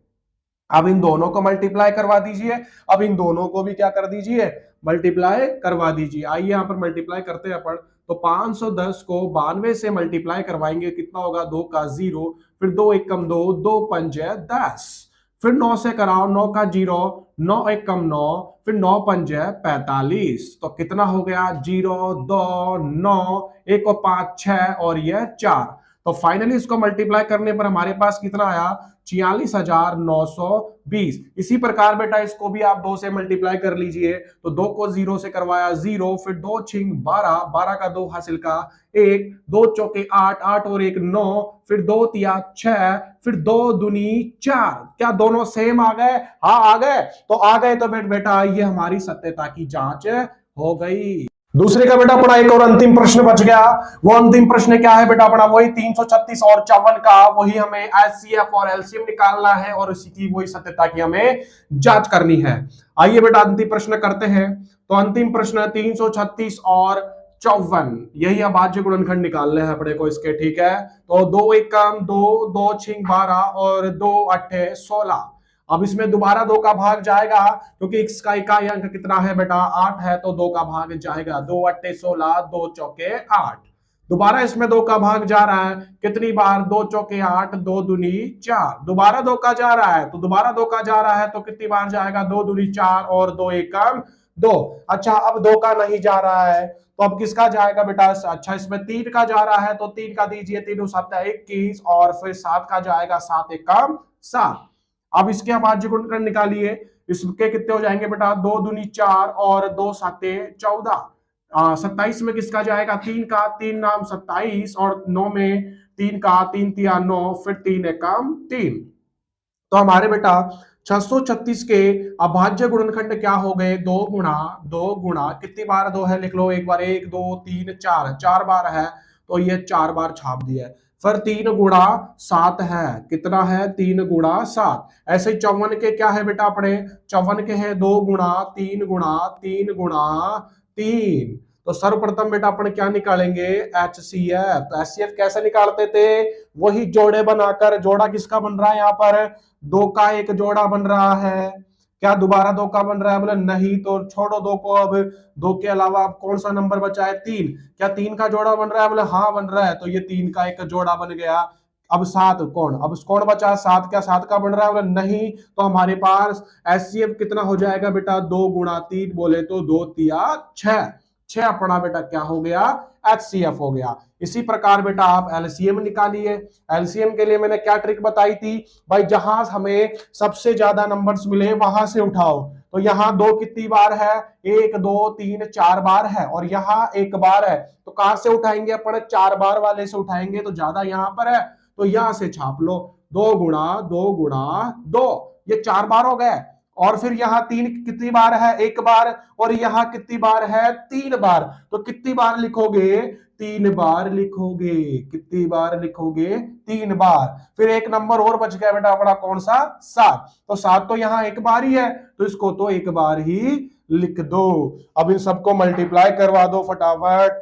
अब इन दोनों को मल्टीप्लाई करवा दीजिए, अब इन दोनों को भी क्या कर दीजिए मल्टीप्लाई करवा दीजिए। आइए यहाँ पर मल्टीप्लाई करते हैं अपन, तो 510 को 92 से मल्टीप्लाई करवाएंगे, कितना होगा 2 का 0, फिर 2 एकम 2, 2 पंजे 10, फिर 9 से कराओ 9 का 0, 9 एकम 9, फिर 9 पंजे 45, तो कितना हो गया 0 2 9 1 और 5 6 और यह 4। तो फाइनली इसको मल्टीप्लाई करने पर हमारे पास कितना आया 46,920। इसी प्रकार बेटा इसको भी आप 2 से मल्टीप्लाई कर लीजिए, तो 2 को 0 से करवाया 0, फिर 2 छिंग 12, 12 का 2 हासिल का 1, 2 चौके 8, 8 और 1 9, फिर 2 तिया 6, फिर 2 दूनी 4। क्या दोनों सेम आ गए? हाँ आ गए। तो आ गए तो बेटा ये हमारी सत्यता की जांच हो गई। दूसरे का बेटा अपना एक और अंतिम प्रश्न बच गया। वो अंतिम प्रश्न क्या है बेटा अपना वही 336 और 54 का, वही हमें एचसीएफ और एलसीएम निकालना है और इसी की वही सत्यता की हमें जांच करनी है। आइए बेटा अंतिम प्रश्न करते हैं। तो अंतिम प्रश्न 336 और 54, यही अभाज्य गुणनखंड निकालने हैं अपने को इसके, ठीक है। तो 2 एकम 2, 2 छिंग 12 और 2 अट्ठे 16। अब इसमें दोबारा 2 का भाग जाएगा क्योंकि x का इकाई अंक कितना है बेटा 8 है, तो 2 का भाग जाएगा, 2 अट्ठे 16, 2 चौके 8। दोबारा इसमें 2 का भाग जा रहा है, कितनी बार 2 चौके 8, 2 दूनी 4। दोबारा 2 का जा रहा है, तो दोबारा 2 का जा रहा है तो कितनी बार जाएगा 2 दूनी 4 और 2 एकम 2। अच्छा अब 2 का नहीं जा रहा है, तो अब किसका जाएगा बेटा? अच्छा इसमें 3 का जा रहा है, तो 3 का दीजिए, 3 7 21 और फिर 7 का जाएगा, 7 एकम 7। अब इसके अभाज्य गुणनखंड निकालिए, इसके कितने हो जाएंगे बेटा 2 दूनी 4 और 2 साते 14। 27 में किसका जाएगा 3 का, 3 नाम 27 और 9 में 3 का, 3 तिया 9, फिर 3 एकम 3। तो हमारे बेटा 636 के अभाज्य गुणनखंड क्या हो गए 2 गुणा कितनी बार 2 है लिख लो, एक बार 1 2 3 4, 4 बार है, तो ये 4 बार छाप दिया है। फिर 3 गुणा 7 है, कितना है 3 गुणा 7। ऐसे 54 के क्या है बेटा अपने 54 के है 2 गुणा 3 गुणा 3 गुणा 3। तो सर्वप्रथम बेटा अपन क्या निकालेंगे एचसीएफ। तो एचसीएफ कैसे निकालते थे, वही जोड़े बनाकर, जोड़ा किसका बन रहा है यहाँ पर 2 का एक जोड़ा बन रहा है। क्या दोबारा 2 का बन रहा है? बोले नहीं, तो छोड़ो 2 को। अब 2 के अलावा अब कौन सा नंबर बचा है 3। क्या 3 का जोड़ा बन रहा है? बोले हाँ बन रहा है, तो ये 3 का एक जोड़ा बन गया। अब 7 कौन बचा, 7 क्या 7 का बन रहा है, बोले नहीं, तो हमारे पास एचसीएफ कितना हो जाएगा बेटा, 2 गुणा 3 बोले तो 2 तिया 6, 6 अपना बेटा क्या हो गया, एचसीएफ हो गया। इसी प्रकार बेटा आप एलसीएम निकालिए। एलसीएम के लिए मैंने क्या ट्रिक बताई थी भाई, जहां हमें सबसे ज्यादा नंबर्स मिले वहां से उठाओ। तो यहाँ 2 कितनी बार है, 1 2 3 4 बार है, और यहाँ 1 बार है, तो कहां से उठाएंगे अपन, 4 बार वाले से उठाएंगे, तो ज्यादा यहाँ पर है तो यहां से छाप लो, 2 गुणा 2 गुणा 2, ये 4 बार हो गए। और फिर यहाँ 3 कितनी बार है, 1 बार, और यहाँ कितनी बार है, 3 बार, तो कितनी बार लिखोगे, 3 बार लिखोगे, कितनी बार लिखोगे, 3 बार। फिर एक नंबर और बच गया बेटा अपना, कौन सा, 7, तो 7 तो यहाँ 1 बार ही है, तो इसको तो 1 बार ही लिख दो। अब इन सबको मल्टीप्लाई करवा दो फटाफट,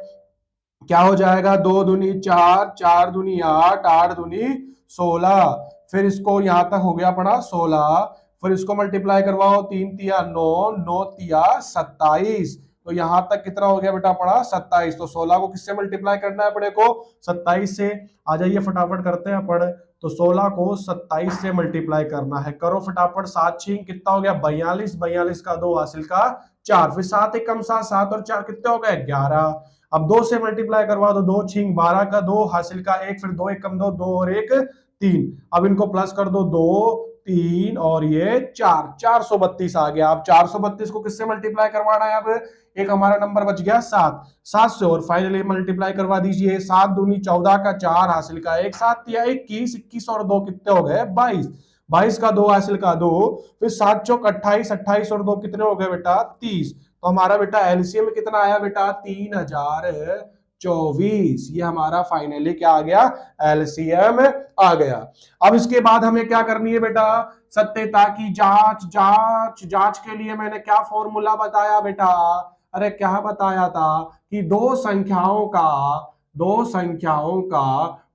क्या हो जाएगा, 2 दूनी 4, 4 दूनी 8, 8 दूनी 16, फिर इसको यहां तक हो गया अपना 16, फिर इसको मल्टीप्लाई करवाओ, 3 तिया 9, 9 तिया 27, तो यहां तक कितना हो गया बेटा अपना 27। तो 16 को किससे मल्टीप्लाई करना है अपने को, 27 से। आ जाइए फटाफट करते हैं अपन, तो 16 को 27 से मल्टीप्लाई करना है, करो फटाफट, 7 6 कितना हो गया 42, 42 का 2 हासिल का 4, फिर 7 1 कम 7, 7 और 4 कितने हो गए 11। अब 2 से मल्टीप्लाई करवा दो, 2 6 12 का 2 हासिल का 1, फिर 2 1 कम 2, 2 और 1 3, अब इनको प्लस कर दो, 2 3 और ये 4, 432 आ गया। अब 432 को किससे मल्टीप्लाई करवाना है, अब एक हमारा नंबर बच गया 7, 7 से और फाइनली मल्टीप्लाई करवा दीजिए, 7 दूनी 14 का 4 हासिल का 1, 7 तिया 21, 21 और 2 कितने हो गए 22, 22 का 2 हासिल का 2, फिर 7 चौक 28, 28 और 2 कितने हो गए बेटा 30, तो हमारा बेटा एलसीएम कितना आया बेटा 3024, ये हमारा फाइनली क्या आ गया, एलसीएम आ गया। अब इसके बाद हमें क्या करनी है बेटा, सत्यता की जांच, जांच जांच के लिए मैंने क्या फॉर्मूला बताया बेटा, अरे क्या बताया था कि दो संख्याओं का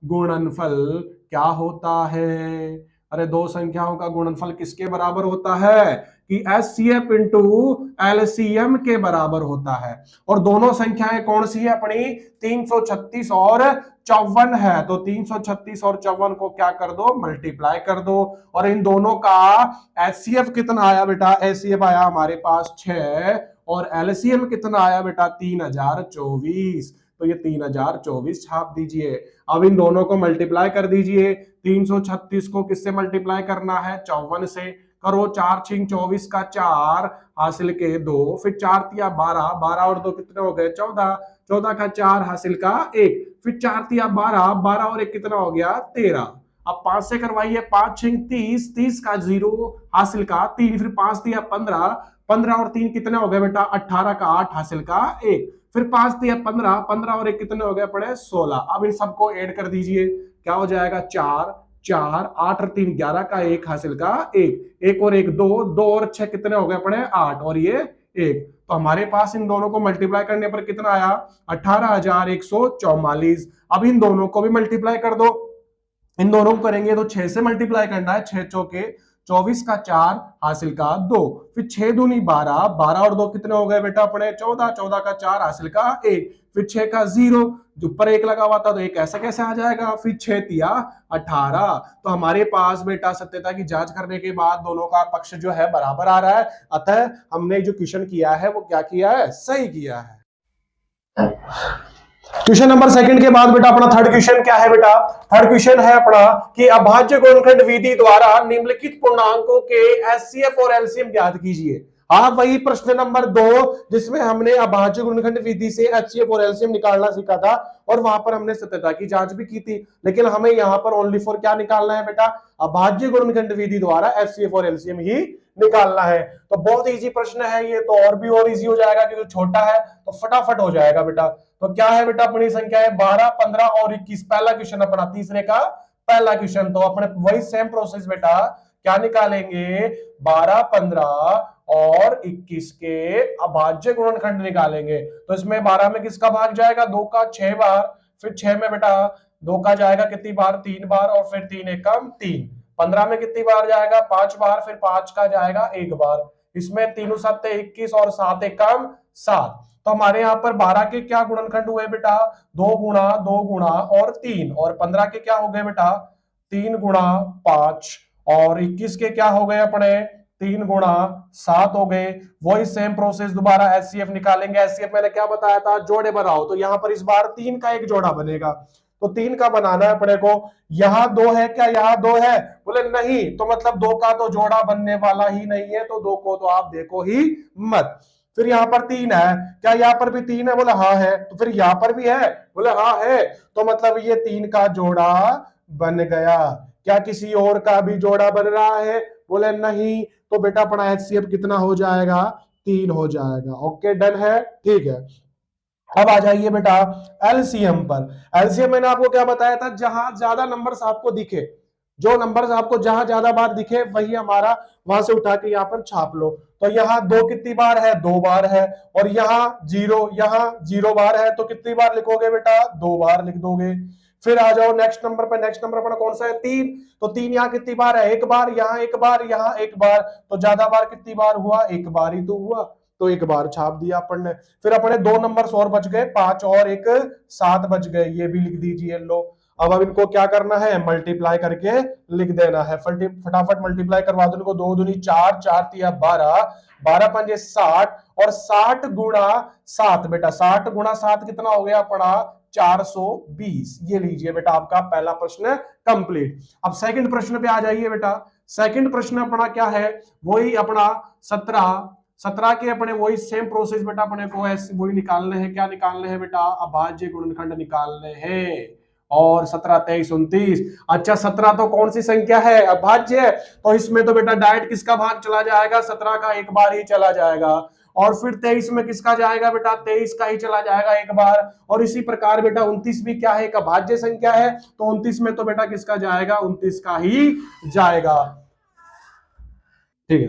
गुणनफल क्या होता है, अरे दो संख्याओं का गुणनफल किसके बराबर होता है कि एचसीएफ इंटू एलसीएम के बराबर होता है। और दोनों संख्याएं कौन सी है अपनी, 336 और 54 है, तो 336 और 54 को क्या कर दो, मल्टीप्लाई कर दो, और इन दोनों का एचसीएफ कितना आया बेटा, एचसीएफ आया हमारे पास 6, और एलसीएम कितना आया बेटा 3024, तो ये 3024 छाप दीजिए। अब इन दोनों को मल्टीप्लाई कर दीजिए, 336 को किससे मल्टीप्लाई करना है, 54 से, करो, 4 6 24 का 4 हासिल के 2, फिर 4 तिया 12, 12 और 2 कितने हो गए 14, 14 का 4 हासिल का 1, फिर 4 तिया 12, 12 और 1 कितना हो गया 13। अब 5 से करवाइए, 5 6 30, 30 का 0 हासिल का 3, फिर 5 तिया 15, 15 और 3 कितने हो गए बेटा 18 का 8 हासिल का 1, फिर 5 तिया 15, 15 और 1 कितने हो गए पड़े 16। अब इन सबको ऐड कर दीजिए, क्या हो जाएगा 4 4, 8 और 3 11 का 1 हासिल का 1, 1 और 1 2, 2 और 6 कितने हो गए पड़े 8, और ये 1, तो हमारे पास इन दोनों को मल्टीप्लाई करने पर कितना आया 18144। अब इन दोनों को भी मल्टीप्लाई कर दो, इन दोनों को करेंगे तो 6 से मल्टीप्लाई करना है, 6 चौके 24 का 4 हासिल का 2, फिर 6 दूनी 12, 12 और 2 कितने हो गए बेटा अपने 14, 14 का 4 हासिल का 1, फिर 6 का 0, जो ऊपर 1 लगा हुआ था तो 1 ऐसे कैसे आ जाएगा, फिर 6 तिया 18, तो हमारे पास बेटा सत्यता की जांच करने के बाद दोनों का पक्ष जो है बराबर आ रहा है, अतः हमने जो क्वेश्चन किया है वो क्या किया है, सही किया है। क्वेश्चन नंबर सेकंड के बाद बेटा अपना थर्ड क्वेश्चन क्या है बेटा, थर्ड क्वेश्चन है अपना कि अभाज्य गुणनखंड विधि द्वारा निम्नलिखित पूर्णांकों के एचसीएफ और एलसीएम ज्ञात कीजिए। हाँ, वही प्रश्न नंबर 2 जिसमें हमने अभाज्य गुणनखंड विधि से एचसीएफ और एलसीएम निकालना सीखा था, और वहां पर हमने सत्यता की जांच भी की थी, लेकिन हमें यहाँ पर ओनली फॉर क्या निकालना है बेटा, अभाज्य गुणनखंड विधि द्वारा एचसीएफ और एलसीएम ही निकालना है। तो बहुत इजी प्रश्न है ये, तो और भी और इजी हो जाएगा क्योंकि छोटा है तो फटाफट हो जाएगा बेटा। तो क्या है बेटा अपनी संख्या है 12 15 और 21, पहला क्वेश्चन अपना तीसरे का पहला क्वेश्चन, तो अपने वही सेम प्रोसेस बेटा क्या निकालेंगे 12 15 और 21 के अभाज्य गुणनखंड निकालेंगे। तो इसमें 12 में किसका भाग जाएगा 2 का 6 बार, फिर 6 में बेटा 2 का जाएगा कितनी बार 3 बार, और फिर 3 एकम 3, 15 में कितनी बार जाएगा 5 बार, फिर 5 का जाएगा 1 बार, इसमें 3 7 21 और 7 एकम 7। तो हमारे यहाँ पर 12 के क्या गुणनखंड हुए बेटा 2 गुणा और 3, और 15 के क्या हो गए बेटा 3 गुणा 5 और 21 के क्या हो गए अपने 3 गुणा 7 हो गए। वही सेम प्रोसेस दोबारा एचसीएफ निकालेंगे। एचसीएफ मैंने क्या बताया था, जोड़े बनाओ, तो यहां पर इस बार 3 का एक जोड़ा बनेगा, तो 3 का बनाना है अपने को। यहां 2 है क्या, यहां 2 है, बोले नहीं, तो मतलब 2 का तो जोड़ा बनने वाला ही नहीं है, तो 2 को तो आप देखो ही मत। फिर यहां पर 3 है, क्या यहां पर भी 3 है, बोले हाँ है। तो फिर यहां पर भी है, बोले हाँ है, तो मतलब ये 3 का जोड़ा बन गया। क्या किसी और का भी जोड़ा बन रहा है, बोले नहीं, तो बेटा अपना एचसीएफ कितना हो जाएगा, 3 हो जाएगा। ओके डन है, ठीक है। अब आ जाइए बेटा एलसीएम पर। एलसीएम मैंने आपको क्या बताया था, जहां ज्यादा नंबर्स आपको दिखे, जो नंबर्स आपको जहां ज्यादा बार दिखे वही हमारा वहां से उठा के यहां पर छाप लो। तो यहाँ 2 कितनी बार है, 2 बार है, और यहाँ 0 बार है, तो कितनी बार लिखोगे बेटा, 2 बार लिख दोगे। फिर आ जाओ नेक्स्ट नंबर पर। नेक्स्ट नंबर अपना कौन सा है, 3, तो 3 यहाँ कितनी बार है, 1 बार, यहाँ 1 बार, यहाँ 1 बार, तो ज्यादा बार कितनी बार हुआ, 1 बार ही तो हुआ, तो 1 बार छाप दिया अपन ने। फिर अपने 2 नंबर और बच गए, 5 और 1 7 बच गए, ये भी लिख दीजिए लो। अब इनको क्या करना है, मल्टीप्लाई करके लिख देना है। फटाफट मल्टीप्लाई करवा दो इनको, 2 दूनी 4, 4 तिया 12, 12 पंजे 60, और 60 गुणा 7 बेटा, 60 गुणा 7 कितना हो गया अपना 420। ये लीजिए बेटा आपका पहला प्रश्न कंप्लीट। अब सेकंड प्रश्न पे आ जाइए बेटा। सेकंड प्रश्न अपना क्या है, वही अपना 17 के अपने वही सेम प्रोसेस बेटा अपने को ऐसे वही निकालने हैं। क्या निकालने हैं बेटा, अभाज्य गुणनखंड निकालने हैं। और 17 23 29, अच्छा 17 तो कौन सी संख्या है, अभाज्य, तो इसमें तो बेटा डायरेक्ट किसका भाग चला जाएगा, 17 का एक बार ही चला जाएगा। और फिर 23 में किसका जाएगा बेटा, 23 का ही चला जाएगा एक बार। और इसी प्रकार बेटा 29 भी क्या है, एक अभाज्य संख्या है, तो 29 में तो बेटा किसका जाएगा, 29 का ही जाएगा। ठीक है,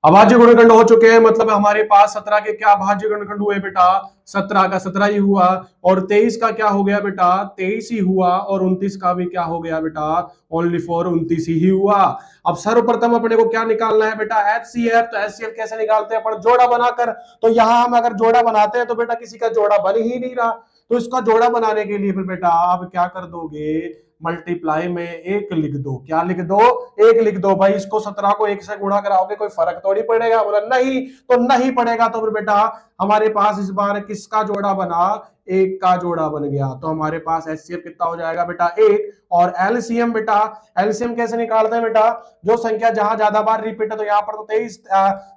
अभाज्य गुणनखंड हो चुके हैं, मतलब हमारे पास 17 के क्या अभाज्य गुणनखंड हुए बेटा, 17 का 17 ही हुआ, और 23 का क्या हो गया बेटा, 23 ही हुआ, और 29 का भी क्या हो गया बेटा, ओनली फॉर 29 ही हुआ। अब सर्वप्रथम अपने को क्या निकालना है बेटा, एचसीएफ। तो एचसीएफ कैसे निकालते हैं अपन, जोड़ा बनाकर। तो यहां हम अगर जोड़ा बनाते हैं तो बेटा किसी का जोड़ा बन ही नहीं रहा, तो इसका जोड़ा बनाने के लिए फिर बेटा आप क्या कर दोगे, मल्टीप्लाई में 1 लिख दो। क्या लिख दो, 1 लिख दो। भाई इसको 17 को 1 से गुणा कराओगे कोई फर्क थोड़ी पड़ेगा, बोला नहीं, तो नहीं पड़ेगा। तो फिर बेटा हमारे पास इस बार किसका जोड़ा बना, 1 का जोड़ा बन गया। तो हमारे पास एचसीएफ कितना हो जाएगा बेटा, 1। और एलसीएम बेटा, एलसीएम कैसे निकालते हैं बेटा, जो संख्या जहां ज्यादा बार रिपीट है, तो यहाँ पर तो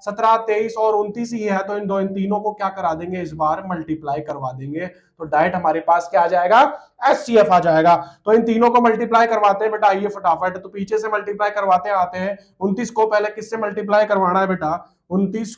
17 23 और 29 ही है, तो इन तीनों को क्या करा देंगे, इस बार मल्टीप्लाई करवा देंगे। तो डायरेक्ट हमारे पास क्या आ जाएगा, एचसीएफ आ जाएगा। तो इन तीनों को मल्टीप्लाई करवाते हैं बेटा, आइए फटाफट, तो पीछे से मल्टीप्लाई करवाते आते हैं। 29 को पहले किससे मल्टीप्लाई करवाना है बेटा, 29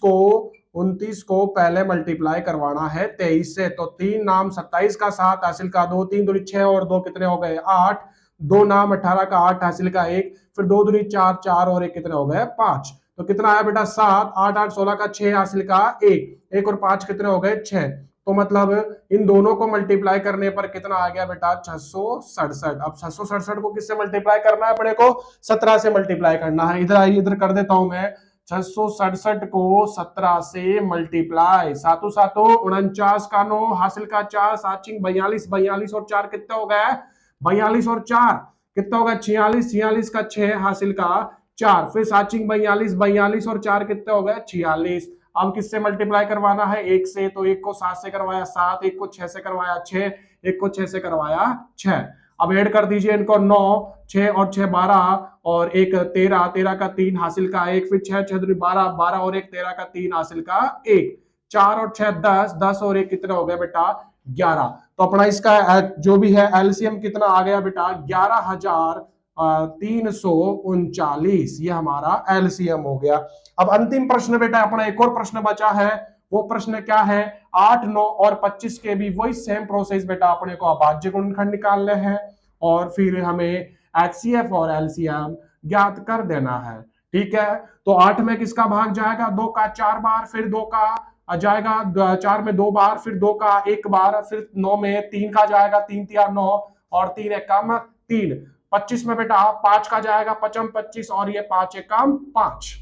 को पहले मल्टीप्लाई करवाना है 23 से। तो 3 नाम 27 का 7 हासिल का 2, 3 दूनी 6 और 2 कितने हो गए 8, 2 नाम 18 का 8 हासिल का 1, फिर 2 दूनी 4, 4 और 1 कितने हो गए 5। तो कितना आया बेटा 7, 8 8 16 का 6 हासिल का 1 और 5 कितने हो गए 6। तो मतलब इन दोनों को मल्टीप्लाई करने पर कितना आ गया बेटा 667। अब 667 को किससे मल्टीप्लाई करना है अपने को, 17 से मल्टीप्लाई करना है। इधर आइए, इधर कर देता हूं मैं, 667 को 17 से मल्टीप्लाई, 7 7 49 का 9 हासिल का 4, 7 42, 42 और 4 कितना हो गया 42 और 4 कितना होगा 46, 46 का 6 हासिल का 4, फिर 7 42, 42 और 4 कितना हो गया 46। अब किससे मल्टीप्लाई करवाना है, 1 से, तो 1 को 7 से करवाया 7, 1 को 6 से करवाया 6, 1 को 6 से करवाया 6। अब ऐड कर दीजिए इनको, 9 6 और 6 12 और 1 13, 13 का 3 हासिल का 1, फिर 6 6 12, 12 और 1 13 का 3 हासिल का 1, 4 और 6 10, 10 और 1 कितना हो गया बेटा 11। तो अपना इसका जो भी है एलसीएम कितना आ गया बेटा 11,339, ये हमारा एलसीएम हो गया। अब अंतिम प्रश्न बेटा अपना एक और प्रश्न बचा है, वो प्रश्न क्या है, 8 9 और 25 के भी वही सेम प्रोसेस बेटा अपने को अभाज्य गुणनखंड निकालने हैं, और फिर हमें एचसीएफ और एलसीएम ज्ञात कर देना है। ठीक है, तो 8 में किसका भाग जाएगा, 2 का 4 बार, फिर 2 का जाएगा 4 में 2 बार, फिर 2 का 1 बार, फिर 9 में 3 का जाएगा 3 3 9 और 3 एकम 3। 25 में बेटा 5 का जाएगा 5 25 और ये 5 एकम 5।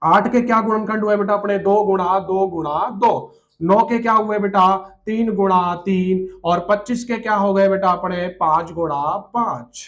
8 के क्या गुणनखंड हुए बेटा अपने 2 गुणा 2 गुणा 2। 9 के क्या हुए बेटा 3 गुणा 3 और 25 के क्या हो गए बेटा अपने 5 गुणा 5।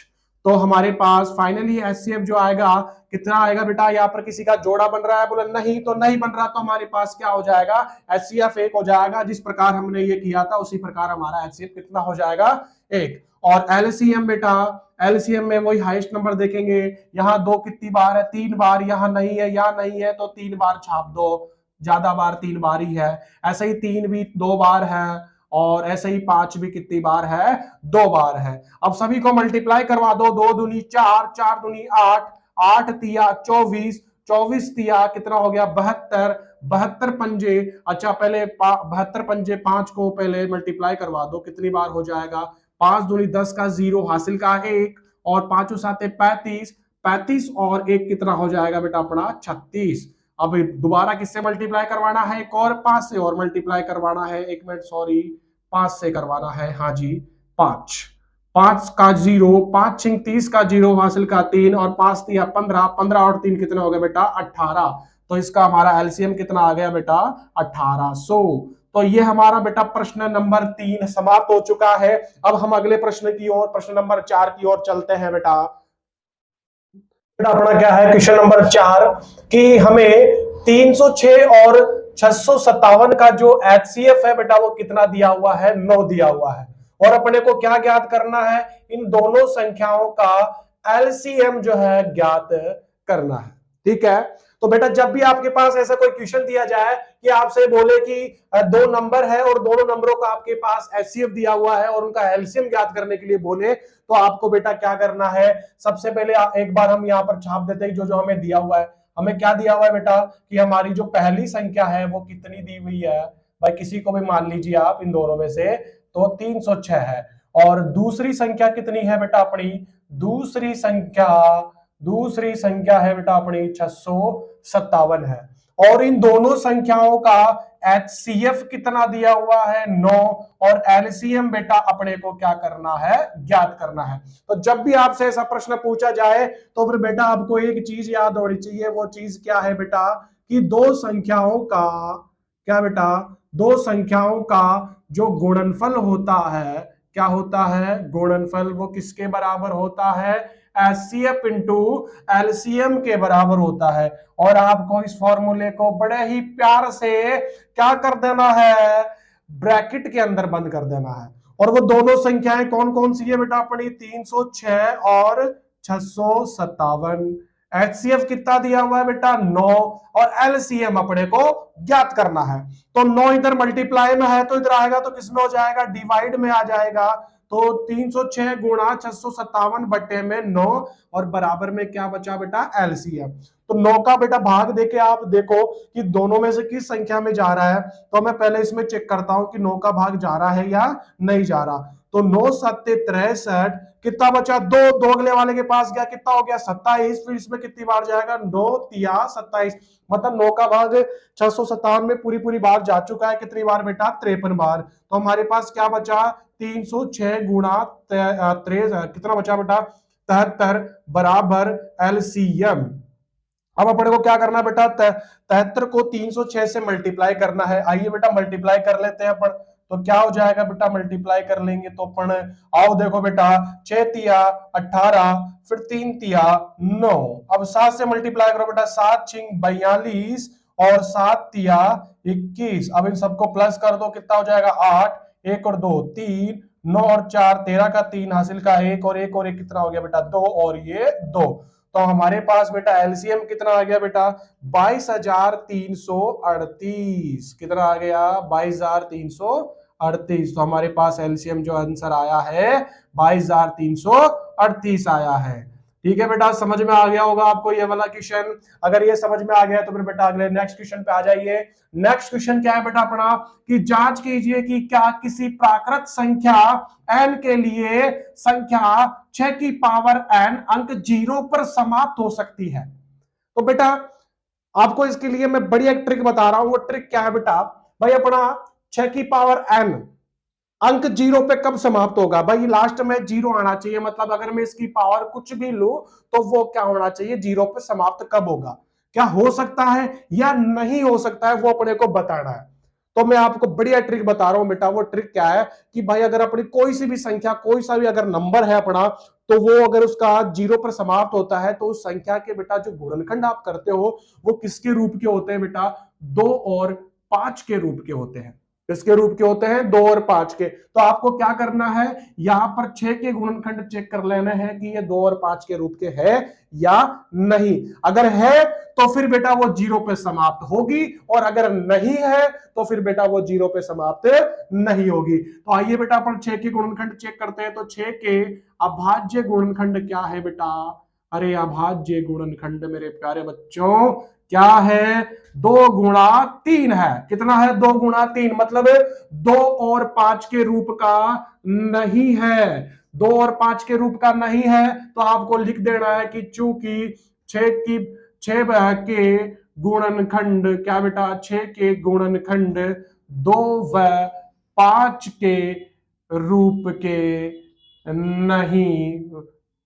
तो हमारे पास फाइनली एचसीएफ जो आएगा कितना आएगा बेटा, यहाँ पर किसी का जोड़ा बन रहा है, बोले नहीं तो नहीं बन रहा, तो हमारे पास क्या हो जाएगा, एचसीएफ 1 हो जाएगा। जिस प्रकार हमने ये किया था उसी प्रकार हमारा एचसीएफ कितना हो जाएगा, 1। और एलसीएम बेटा, एलसीएम में वही हाईएस्ट नंबर देखेंगे, यहाँ 2 कितनी बार है, 3 बार, यहाँ नहीं है, यहाँ नहीं है तो 3 बार छाप दो, ज्यादा बार 3 बार ही है। ऐसे ही 3 भी 2 बार है, और ऐसे ही 5 भी कितनी बार है, 2 बार है। अब सभी को मल्टीप्लाई करवा दो, 2 दूनी 4, 4 दूनी 8, 8 तिया 24, 24 तिया कितना हो गया, 72, 72 पंजे, अच्छा पहले 72 पंजे 5 को पहले मल्टीप्लाई करवा दो, कितनी बार हो जाएगा, 5 दूनी 10 का 0 हासिल का 1, और 5 साते 35, 35 और 1 कितना हो जाएगा बेटा अपना 36। अब दोबारा किससे मल्टीप्लाई करवाना है, एक और 5 से और मल्टीप्लाई करवाना है, 1 मिनट सॉरी, 5 से करवाना है, हाँ जी 5, 5 का 0, 5 छिंग 30 का 0 हासिल का 3, और 5 तिया 15, 15 और 3 कितना हो गया बेटा 18। तो इसका हमारा एलसीएम कितना आ गया बेटा 1800। तो ये हमारा बेटा प्रश्न नंबर 3 समाप्त हो चुका है। अब हम अगले प्रश्न की ओर, प्रश्न नंबर 4 की ओर चलते हैं बेटा। अपना क्या है क्वेश्चन नंबर 4 कि हमें 306 और 657 का जो एचसीएफ है बेटा वो कितना दिया हुआ है, 9 दिया हुआ है, और अपने को क्या ज्ञात करना है, इन दोनों संख्याओं का एलसीएम जो है ज्ञात करना है। ठीक है, तो बेटा जब भी आपके पास ऐसा कोई क्वेश्चन दिया जाए कि आपसे बोले कि 2 नंबर है और दोनों नंबरों का आपके पास एचसीएफ दिया हुआ है और उनका एलसीएम ज्ञात करने के लिए बोले, तो आपको बेटा क्या करना है, सबसे पहले एक बार हम यहाँ पर छाप देते हैं जो जो हमें दिया हुआ है। हमें क्या दिया हुआ है बेटा कि हमारी जो पहली संख्या है वो कितनी दी हुई है, भाई किसी को भी मान लीजिए आप इन दोनों में से, तो 306 है। और दूसरी संख्या कितनी है बेटा अपनी, दूसरी संख्या है बेटा अपनी 657 है। और इन दोनों संख्याओं का एचसीएफ कितना दिया हुआ है, 9, और एलसीएम बेटा अपने को क्या करना है, ज्ञात करना है। तो जब भी आपसे ऐसा प्रश्न पूछा जाए तो फिर बेटा आपको एक चीज याद होनी चाहिए, वो चीज क्या है बेटा कि दो संख्याओं का क्या बेटा, दो संख्याओं का जो गुणनफल होता है, क्या होता है, गुणनफल, वो किसके बराबर होता है, एचसीएफ इंटू एलसीएम के बराबर होता है। और आपको इस फॉर्मूले को बड़े ही प्यार से क्या कर देना है, ब्रैकेट के अंदर बंद कर देना है। और वो दोनों संख्याएं कौन कौन सी है बेटा अपनी, 306 और 657। एचसीएफ कितना दिया हुआ है बेटा 9, और एलसीएम अपने को ज्ञात करना है। तो 9 इधर मल्टीप्लाई में है तो इधर आएगा तो किसमें हो जाएगा, डिवाइड में आ जाएगा। तो 306 गुणा 657 बटे में 9, और बराबर में क्या बचा बेटा, एलसीएम। तो 9 का बेटा भाग देके आप देखो कि दोनों में से किस संख्या में जा रहा है। तो मैं पहले इसमें चेक करता हूं कि 9 का भाग जा रहा है या नहीं जा रहा। तो 9 7 63, कितना बचा, 2 अगले वाले के पास गया, कितना हो गया 27। फिर इसमें कितनी बार जाएगा, 9 तिया 27, मतलब 9 का भाग 657 में पूरी पूरी बार जा चुका है, कितनी बार बेटा, 53 बार। तो हमारे पास क्या बचा, 306 गुणा कितना बचा बेटा, 73 बराबर एलसीएम। अब अपने को क्या करना है बेटा, 73 को 306 से मल्टीप्लाई करना है। आइए बेटा मल्टीप्लाई कर लेते हैं अपन। तो क्या हो जाएगा बेटा, मल्टीप्लाई कर लेंगे तो अपन, आओ देखो बेटा, 6 तिया 18, फिर 3 तिया 9, अब 7 से मल्टीप्लाई करो बेटा, 7 छिंग 42 और 7 तिया 21। अब इन सबको प्लस कर दो, कितना हो जाएगा 8, 1 और 2 3, 9 और 4 13 का 3 हासिल का 1, और 1 और 1 कितना हो गया बेटा 2, और ये 2। तो हमारे पास बेटा एलसीएम कितना आ गया बेटा, 22,338, कितना आ गया 22,338। तो हमारे पास एलसीएम जो आंसर आया है 22,338 आया है। ठीक है बेटा, समझ में आ गया होगा आपको ये वाला क्वेश्चन। अगर ये समझ में आ गया तो फिर बेटा अगले नेक्स्ट क्वेश्चन पे आ जाइए। नेक्स्ट क्वेश्चन क्या है बेटा अपना कि जांच कीजिए कि क्या किसी प्राकृत संख्या n के लिए संख्या 6 की पावर n अंक 0 पर समाप्त हो सकती है। तो बेटा आपको इसके लिए मैं बड़ी एक ट्रिक बता रहा हूं। वो ट्रिक क्या है बेटा, भाई अपना 6 की पावर n अंक 0 पे कब समाप्त होगा, भाई लास्ट में 0 आना चाहिए। मतलब अगर मैं इसकी पावर कुछ भी लूं तो वो क्या होना चाहिए, 0 पे समाप्त कब होगा, क्या हो सकता है या नहीं हो सकता है, वो अपने को बताना है। तो मैं आपको बढ़िया ट्रिक बता रहा हूं बेटा। वो ट्रिक क्या है कि भाई अगर अपनी कोई सी भी संख्या, कोई सा भी अगर नंबर है अपना, तो वो अगर उसका 0 पर समाप्त होता है तो उस संख्या के बेटा जो गुणनखंड आप करते हो वो किसके रूप के होते हैं बेटा? 2 और 5 के रूप के होते हैं। किसके रूप के होते हैं? 2 और 5 के। तो आपको क्या करना है, यहां पर 6 के गुणनखंड चेक कर लेना है कि ये 2 और 5 के रूप के है या नहीं। अगर है तो फिर बेटा वो 0 पे समाप्त होगी, और अगर नहीं है तो फिर बेटा वो 0 पे समाप्त नहीं होगी। तो आइए बेटा अपन 6 के गुणनखंड चेक करते हैं। तो 6 के अभाज्य गुणनखंड क्या है बेटा? अरे अभाज्य गुणनखंड मेरे प्यारे बच्चों क्या है? 2 गुणा 3 है। कितना है? 2 गुणा 3, मतलब 2 और 5 के रूप का नहीं है। 2 और 5 के रूप का नहीं है, तो आपको लिख देना है कि चूंकि 6 के गुणनखंड क्या बेटा? 6 के गुणनखंड 2 व 5 के रूप के नहीं,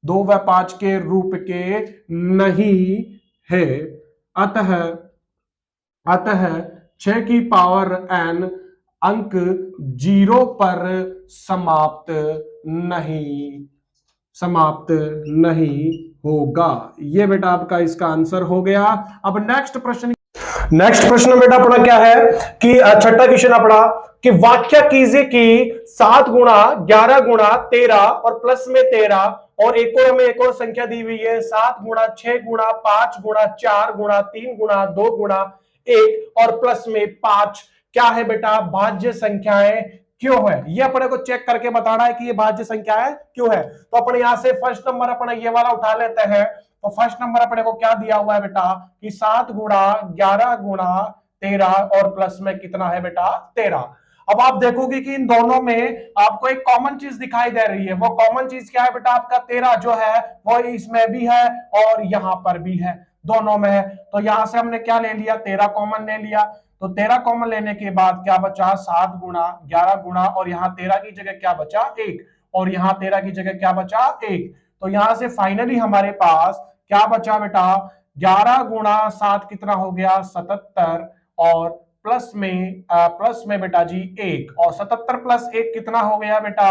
2 व 5 के रूप के नहीं है। अतः अतः 6 की पावर n अंक 0 पर समाप्त नहीं होगा। ये बेटा आपका इसका आंसर हो गया। अब नेक्स्ट प्रश्न बेटा अपना क्या है कि छठा क्वेश्चन अपना कि व्याख्या कीजिए कि 7 गुणा 11 गुणा 13 और प्लस में 13, और हमें एक और संख्या दी हुई है 7 गुणा 6 गुणा 5 गुणा 4 गुणा 3 गुणा 2 गुणा 1 और प्लस में 5 क्या है बेटा? भाज्य संख्याएं क्यों है? ये अपने को चेक करके बताना है कि ये भाज्य संख्या है क्यों है। तो अपने यहां से फर्स्ट नंबर अपना ये वाला उठा लेते हैं। तो फर्स्ट नंबर अपने को क्या दिया हुआ है बेटा कि 7 गुणा 11 गुणा 13 और प्लस में कितना है बेटा? 13। अब आप देखोगे कि इन दोनों में आपको एक कॉमन चीज दिखाई दे रही है। वो कॉमन चीज क्या है बेटा? आपका 13 जो है वो इसमें भी है और यहां पर भी है, दोनों में है। तो यहां से हमने क्या ले लिया? 13 कॉमन ले लिया। तो 13 कॉमन लेने के बाद क्या बचा? 7 गुणा 11 गुणा, और यहाँ 13 की जगह क्या बचा? 1, और यहाँ 13 की जगह क्या बचा? 1। तो यहां से फाइनली हमारे पास क्या बचा बेटा? 11 गुणा 7 कितना हो गया? 77, और प्लस में बेटा जी 1, और 77 प्लस 1 कितना हो गया बेटा?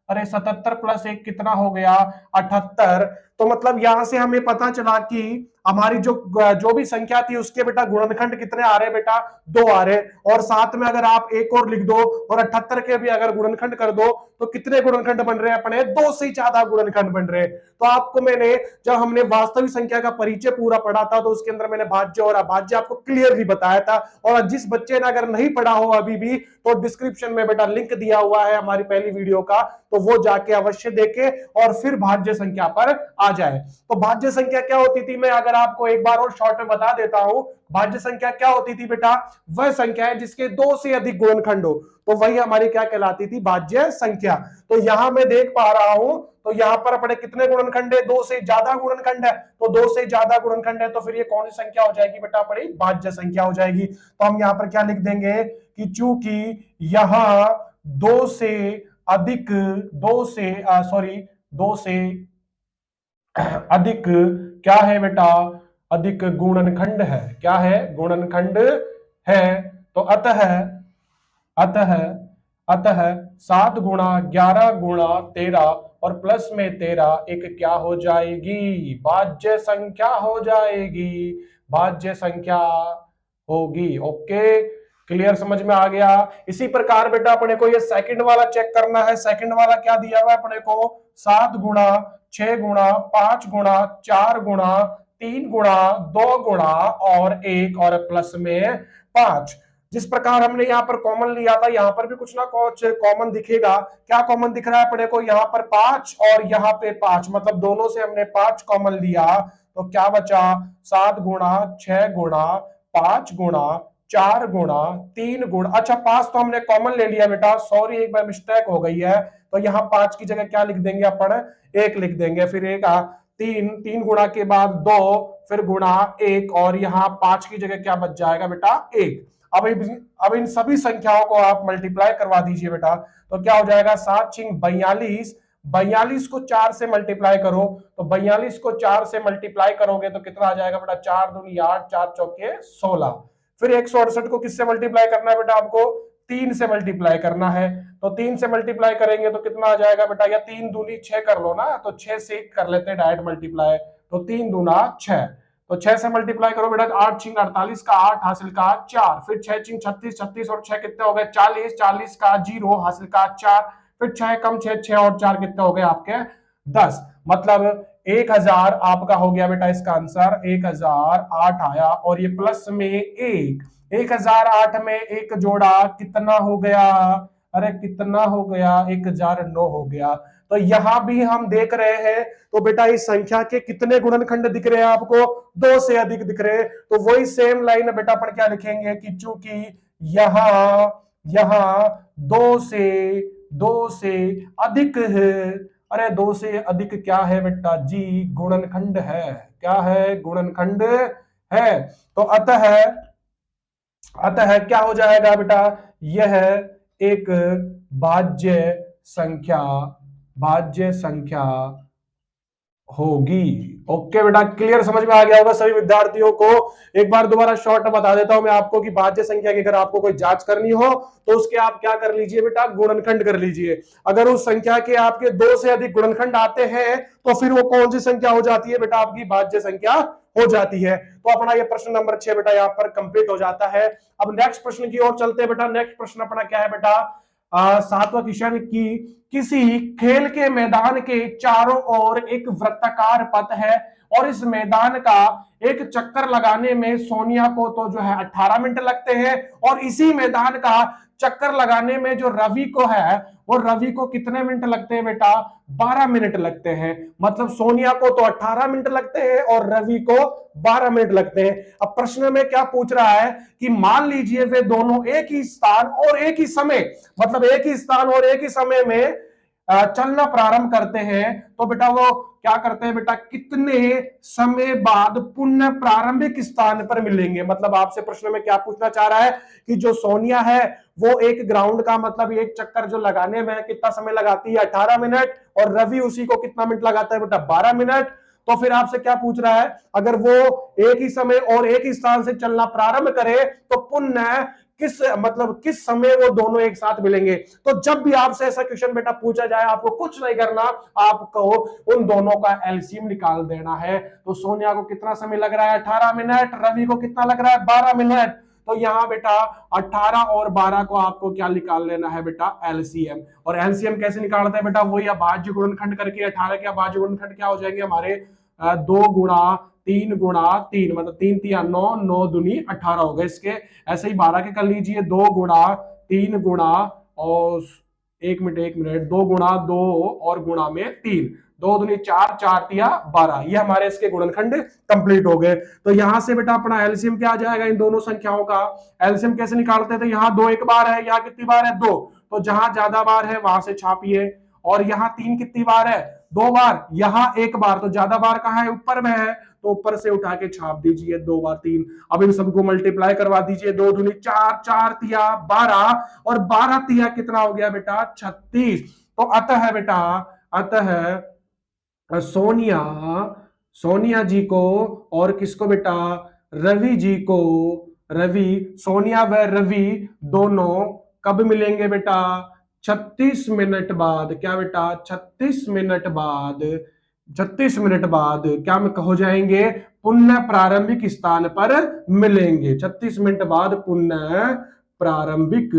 अरे 77 प्लस 1 कितना हो गया? 78। तो मतलब यहां से हमें पता चला कि हमारी जो भी संख्या थी उसके बेटा गुणनखंड कितने आ रहे बेटा? 2 आ रहे। और साथ में अगर आप एक और लिख दो और 78 के भी अगर गुणनखंड कर दो तो कितने गुणनखंड बन रहे हैं अपने? 2 से ज्यादा गुणनखंड बन रहे। तो आपको मैंने, जब हमने वास्तविक संख्या का परिचय पूरा पढ़ा था तो उसके अंदर मैंने भाज्य और अभाज्य आपको क्लियरली बताया था। और जिस बच्चे ने अगर नहीं पढ़ा हो अभी भी, तो डिस्क्रिप्शन में बेटा लिंक दिया हुआ है हमारी पहली वीडियो का, तो वो जाके अवश्य देखे और फिर भाज्य संख्या पर आ जाए। तो भाज्य संख्या क्या होती थी, मैं अगर आपको एक बार और शॉर्ट में बता देता हूं। भाज्य संख्या क्या होती थी बेटा? वह संख्या है जिसके 2 से अधिक गुणनखंड हो, तो वही हमारी क्या कहलाती थी? भाज्य संख्या। तो यहां मैं देख पा रहा हूं, तो यहां पर अपने कितने गुणनखंड है? 2 से ज्यादा गुणनखंड है। तो 2 से ज्यादा गुणनखंड है तो फिर ये कौन सी संख्या हो जाएगी बेटा? अपनी भाज्य संख्या हो जाएगी। तो हम यहां पर क्या लिख देंगे कि चूंकि यहां 2 से अधिक 2 से अधिक क्या है बेटा? अधिक गुणनखंड है। क्या है? गुणनखंड है। तो अतः 7 गुणा 11 गुणा 13 और प्लस में 13 एक क्या हो जाएगी? भाज्य संख्या हो जाएगी। भाज्य संख्या होगी। ओके, क्लियर, समझ में आ गया। इसी प्रकार बेटा अपने को ये सेकंड वाला चेक करना है। सेकंड वाला क्या दिया हुआ है अपने को? 7 गुणा 6 गुणा 5 गुणा 4 गुणा 3 गुणा 2 गुणा और 1 और प्लस में 5। जिस प्रकार हमने यहाँ पर कॉमन लिया था, यहाँ पर भी कुछ ना कुछ कॉमन दिखेगा। क्या कॉमन दिख रहा है अपने को? यहाँ पर 5 और यहाँ पे 5, मतलब दोनों से हमने 5 कॉमन लिया। तो क्या बचा? 7 गुणा 6 गुणा 5 गुणा 4 गुणा 3 गुणा, अच्छा 5 तो हमने कॉमन ले लिया बेटा, सॉरी एक बार मिस्टेक हो गई है। तो यहाँ 5 की जगह क्या लिख देंगे अपन? 1 लिख देंगे। फिर एक 3 गुणा के बाद 2, फिर गुणा 1, और यहाँ 5 की जगह क्या बच जाएगा बेटा? 1। अब इन सभी संख्याओं को आप मल्टीप्लाई करवा दीजिए बेटा। तो क्या हो जाएगा? 7 छिंग 42, 42 को 4 से मल्टीप्लाई करो। तो 42 को 4 से मल्टीप्लाई करोगे तो कितना आ जाएगा बेटा? 4 दूनी 8, 4 चौके 16। फिर 168 को किससे मल्टीप्लाई करना है बेटा आपको, 3 से मल्टीप्लाई करना है। तो 3 से मल्टीप्लाई करेंगे तो कितना आ जाएगा बेटा, या 3 दूनी 6 कर लो ना, तो 6 से कर लेते हैं डायरेक्ट मल्टीप्लाई, तो 3 दूना 6, तो 6 से मल्टीप्लाई करो बेटा, 8 छिंग 48 का 8 हासिल का 4, फिर 6 छिंग 36, 36 और 6 कितने हो गए 40, 40 का 0 हासिल का 4, फिर 6 कम 6, 6 और 4 कितने हो गए आपके 10, मतलब 1000 आपका हो गया बेटा इसका आंसर 1008 आया। और ये प्लस में 1008 में एक जोड़ा कितना हो गया, अरे कितना हो गया 1009 हो गया। तो यहां भी हम देख रहे हैं तो बेटा इस संख्या के कितने गुणनखंड दिख रहे हैं आपको, 2 से अधिक दिख रहे हैं। तो वही सेम लाइन बेटा अपन क्या लिखेंगे कि चूंकि यहां यहां 2 से अधिक है, अरे 2 से अधिक क्या है बेटा जी, गुणनखंड है, क्या है गुणनखंड है। तो अतः क्या हो जाएगा बेटा, यह एक भाज्य संख्या होगी। ओके बेटा, क्लियर समझ में आ गया होगा सभी विद्यार्थियों को। एक बार दोबारा शॉर्ट बता देता हूं मैं आपको कि भाज्य संख्या की अगर आपको कोई जांच करनी हो तो उसके आप क्या कर लीजिए बेटा, गुणनखंड कर लीजिए। अगर उस संख्या के आपके 2 से अधिक गुणनखंड आते हैं तो फिर वो कौन सी संख्या हो जाती है बेटा, आपकी भाज्य संख्या हो जाती है। तो अपना ये प्रश्न नंबर 6 बेटा यहाँ पर कंप्लीट हो जाता है। अब नेक्स्ट प्रश्न की ओर चलते हैं बेटा। नेक्स्ट प्रश्न अपना क्या है बेटा, 7वां क्वेश्चन की किसी खेल के मैदान के चारों ओर एक वृत्ताकार पथ है और इस मैदान का एक चक्कर लगाने में सोनिया को तो जो है 18 मिनट लगते हैं, और इसी मैदान का चक्कर लगाने में जो रवि को है वो रवि को कितने मिनट लगते हैं बेटा, 12 मिनट लगते हैं। मतलब सोनिया को तो 18 मिनट लगते हैं और रवि को 12 मिनट लगते हैं। अब प्रश्न में क्या पूछ रहा है कि मान लीजिए वे दोनों एक ही स्थान और एक ही समय, मतलब एक ही स्थान और एक ही समय में चलना प्रारंभ करते हैं, तो बेटा वो क्या करते हैं बेटा, कितने समय बाद पुनः प्रारंभिक स्थान पर मिलेंगे। मतलब आपसे प्रश्न में क्या पूछना चाह रहा है कि जो सोनिया है वो एक ग्राउंड का मतलब एक चक्कर जो लगाने में कितना समय लगाती है, 18 मिनट, और रवि उसी को कितना मिनट लगाता है बेटा, 12 मिनट। तो फिर आपसे क्या पूछ रहा है, अगर वो एक ही समय और एक ही स्थान से चलना प्रारंभ करे तो पुनः किस समय वो दोनों एक साथ मिलेंगे। तो जब भी आपसे ऐसा क्वेश्चन बेटा पूछा जाए, आपको कुछ नहीं करना, आपको उन दोनों का एलसीएम निकाल देना है। तो सोनिया को कितना समय लग रहा है, 18 मिनट, रवि को कितना लग रहा है, 12 मिनट। तो यहाँ बेटा 18 और 12 को आपको क्या निकाल लेना है बेटा, एलसीएम। और एलसीएम कैसे निकालते हैं बेटा, वही भाज्य गुणनखंड करके 18 के भाज्य गुणनखंड क्या हो जाएंगे हमारे 2 गुणा 3 गुणा 3, मतलब 3 तिया 9, 9 दूनी 18 हो गए इसके। ऐसे ही 12 के कर लीजिए, 2 गुणा 3 गुणा और 1 मिनट 2 गुणा 2 और गुणा में 3, 2 दूनी 4, 4 तिया 12, ये हमारे इसके गुणनखंड कंप्लीट हो गए। तो यहां से बेटा अपना एलसीएम क्या आ जाएगा, इन दोनों संख्याओं का एलसीएम कैसे निकालते हैं, तो यहाँ 2 एक बार है, यहाँ कितनी बार है 2, तो जहां ज्यादा बार है वहां से छापिए। और यहाँ 3 कितनी बार है, 2 बार, यहाँ 1 बार, तो ज्यादा बार कहाँ है, ऊपर में है, तो ऊपर से उठा के छाप दीजिए 2 बार 3। अब इन सबको मल्टीप्लाई करवा दीजिए, 2 दूनी 4, 4 तिया 12, और 12 तिया कितना हो गया बेटा, 36। तो अतः बेटा, अतः सोनिया जी को और किसको बेटा, रवि जी को, सोनिया व रवि दोनों कब मिलेंगे बेटा, 36 मिनट बाद। क्या बेटा, 36 मिनट बाद, 36 मिनट बाद क्या हो जाएंगे, पुनः प्रारंभिक स्थान पर मिलेंगे। 36 मिनट बाद पुनः प्रारंभिक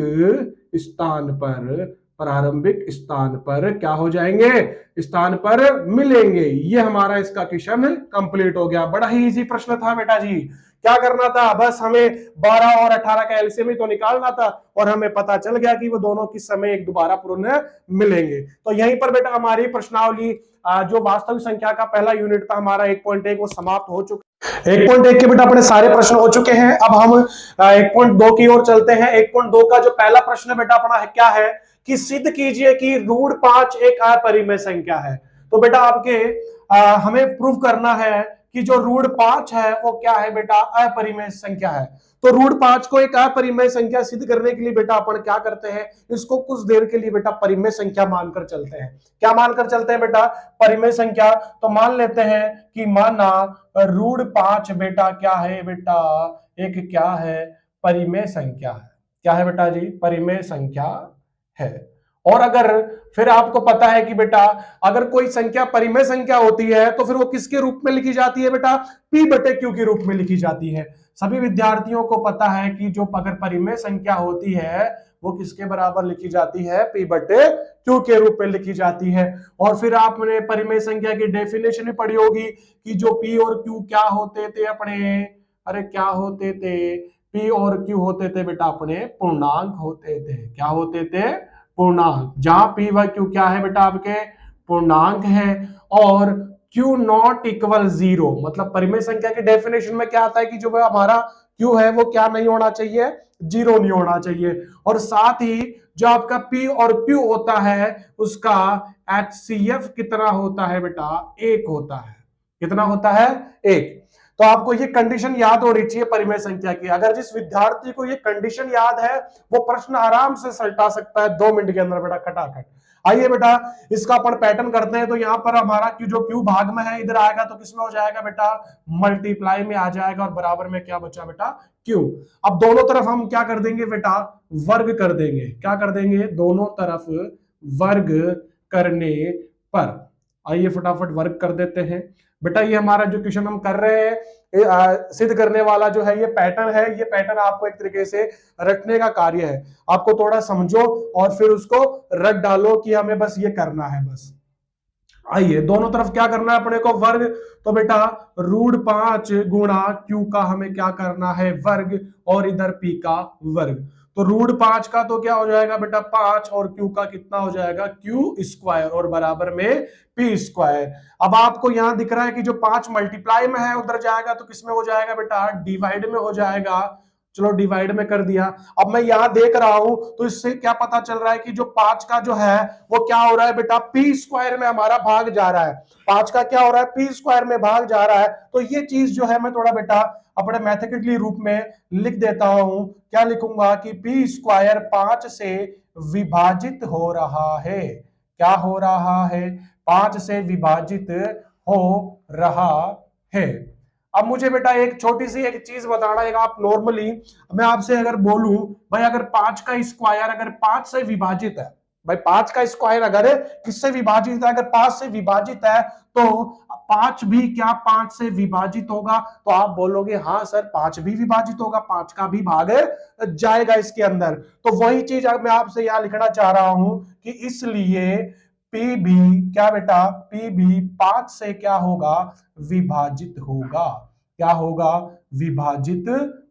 स्थान पर क्या हो जाएंगे, स्थान पर मिलेंगे। ये हमारा इसका क्वेश्चन कंप्लीट हो गया। बड़ा ही इजी प्रश्न था बेटा जी। क्या करना था, बस हमें 12 और 18 का एलसीएम ही तो निकालना था, और हमें पता चल गया कि वो दोनों किस समय एक दोबारा पुनः मिलेंगे। तो यहीं पर बेटा हमारी प्रश्नावली जो वास्तविक संख्या का पहला यूनिट था हमारा 1.1 वो समाप्त हो चुका है। 1.1 के बेटा अपने सारे प्रश्न हो चुके हैं। अब हम 1.2 की ओर चलते हैं। 1.2 का जो पहला प्रश्न बेटा अपना है क्या है कि सिद्ध कीजिए कि √5 एक अपरिमेय संख्या है। तो बेटा आपके हमें प्रूव करना है कि जो √5 है वो क्या है बेटा, अपरिमेय संख्या है। तो √5 को एक अपरिमेय संख्या सिद्ध करने के लिए बेटा अपन क्या करते हैं, इसको कुछ देर के लिए बेटा परिमेय संख्या मानकर चलते हैं। क्या मानकर चलते हैं बेटा, परिमेय संख्या। तो मान लेते हैं कि माना √5 बेटा क्या है बेटा, एक क्या है, परिमेय संख्या है। क्या है बेटा जी? परिमेय संख्या है। और अगर फिर आपको पता है कि बेटा अगर कोई संख्या परिमेय संख्या होती है तो फिर वो किसके रूप में लिखी जाती है बेटा? P बटे Q के रूप में लिखी जाती है। सभी विद्यार्थियों को पता है कि जो अगर परिमेय संख्या होती है वो किसके बराबर लिखी जाती है? P बटे Q के रूप में लिखी जाती है। और फिर आपने परिमेय संख्या की डेफिनेशन भी पढ़ी होगी कि जो P और Q क्या होते थे अपने? अरे क्या होते थे? P और Q होते थे बेटा अपने पूर्णांक होते थे। क्या होते थे? पूर्णांक। जहां P व Q क्या है बेटा? आपके पूर्णांक है। और Q नॉट इक्वल 0, मतलब परिमेय संख्या की डेफिनेशन में क्या आता है कि जो हमारा Q है वो क्या नहीं होना चाहिए? 0 नहीं होना चाहिए। और साथ ही जो आपका P और Q होता है उसका HCF कितना होता है बेटा? 1 होता है। कितना होता है? 1। तो आपको ये कंडीशन याद होनी चाहिए परिमेय संख्या की। अगर जिस विद्यार्थी को ये कंडीशन याद है वो प्रश्न आराम से सलटा सकता है 2 मिनट के अंदर बेटा, खटाखट। आइए बेटा इसका अपन पैटर्न करते हैं। तो यहाँ पर हमारा जो Q भाग में है इधर आएगा तो किसमें हो जाएगा बेटा? मल्टीप्लाई में आ जाएगा। और बराबर में क्या बचा बेटा? Q। अब दोनों तरफ हम क्या कर देंगे बेटा? वर्ग कर देंगे। क्या कर देंगे? दोनों तरफ वर्ग करने पर। आइए फटाफट वर्ग कर देते हैं बेटा। ये हमारा जो क्वेश्चन हम कर रहे हैं सिद्ध करने वाला जो है ये पैटर्न है। ये पैटर्न आपको एक तरीके से रटने का कार्य है। आपको थोड़ा समझो और फिर उसको रट डालो कि हमें बस ये करना है बस। आइए दोनों तरफ क्या करना है अपने को? वर्ग। तो बेटा √5 गुणा Q का हमें क्या करना है? वर्ग। और इधर P का वर्ग। तो √5 का तो क्या हो जाएगा बेटा? 5। और Q का कितना हो जाएगा? Q square. और बराबर में P स्क्वायर। अब आपको यहां दिख रहा है कि जो 5 मल्टीप्लाई में है उधर जाएगा तो किसमें हो जाएगा बेटा? डिवाइड में हो जाएगा। चलो डिवाइड में कर दिया। अब मैं यहां देख रहा हूं तो इससे क्या पता चल रहा है कि जो 5 का जो है वो क्या हो रहा है बेटा? P स्क्वायर में हमारा भाग जा रहा है। 5 का क्या हो रहा है? P स्क्वायर में भाग जा रहा है। तो ये चीज जो है मैं थोड़ा बेटा अपने मैथमेटिकली रूप में लिख देता हूं। क्या लिखूंगा कि P स्क्वायर 5 से विभाजित हो रहा है। क्या हो रहा है? 5 से विभाजित हो रहा है। अब मुझे बेटा एक छोटी सी एक चीज बताना है। आप नॉर्मली मैं आपसे अगर बोलूं भाई अगर 5 का स्क्वायर अगर 5 से विभाजित है, भाई 5 का स्क्वायर अगर किससे विभाजित है? अगर 5 से विभाजित है तो 5 भी क्या 5 से विभाजित होगा? तो आप बोलोगे हाँ सर 5 भी विभाजित होगा, 5 का भी भाग जाएगा इसके अंदर। तो वही चीज मैं आपसे यहां लिखना चाह रहा हूं कि इसलिए P भी क्या बेटा? P भी 5 से क्या होगा? विभाजित होगा। क्या होगा? विभाजित